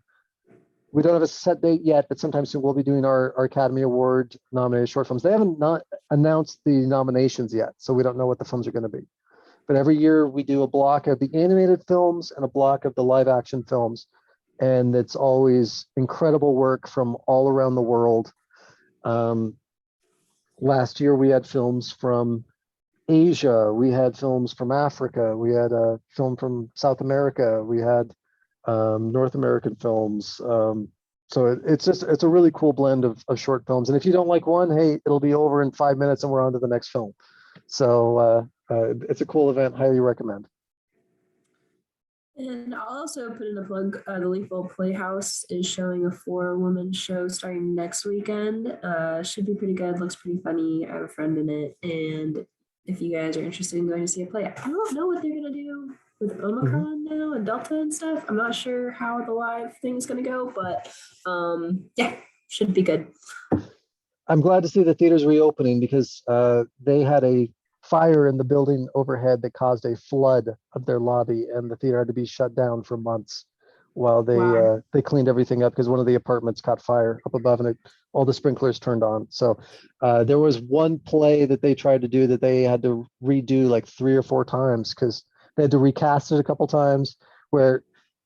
We don't have a set date yet, but sometime soon we'll be doing our Academy Award nominated short films. They haven't not announced the nominations yet, so we don't know what the films are going to be. But every year we do a block of the animated films and a block of the live action films. And it's always incredible work from all around the world. Last year we had films from Asia, we had films from Africa, we had a film from South America, we had North American films. So it's a really cool blend of short films. And if you don't like one, hey, it'll be over in 5 minutes and we're on to the next film. So it's a cool event, highly recommend. And I'll also put in a plug. The Leafville Playhouse is showing a 4-woman show starting next weekend. Should be pretty good. Looks pretty funny. I have a friend in it. And if you guys are interested in going to see a play, I don't know what they're going to do with Omicron now and Delta and stuff. I'm not sure how the live thing is going to go, but yeah, should be good. I'm glad to see the theaters reopening because they had a fire in the building overhead that caused a flood of their lobby, and the theater had to be shut down for months while they cleaned everything up because one of the apartments caught fire up above and all the sprinklers turned on. So there was one play that they tried to do that they had to redo like 3 or 4 times because they had to recast it a couple times, where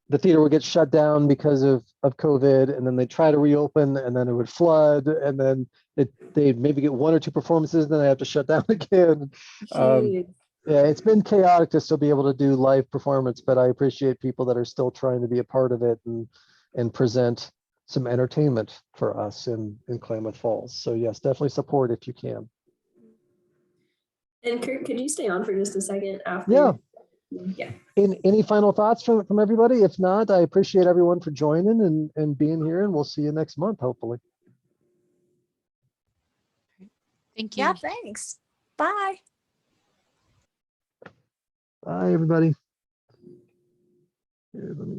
the theater would get shut down because of COVID, and then they try to reopen, and then it would flood, and then they'd maybe get 1 or 2 performances, and then they have to shut down again. Yeah, it's been chaotic to still be able to do live performance, but I appreciate people that are still trying to be a part of it and present some entertainment for us in Klamath Falls. So yes, definitely support if you can. And Kurt, could you stay on for just a second after? Yeah. Yeah. Any final thoughts from everybody? If not, I appreciate everyone for joining and being here, and we'll see you next month, hopefully. Thank you. Yeah, thanks. Bye. Bye, everybody. Here, let me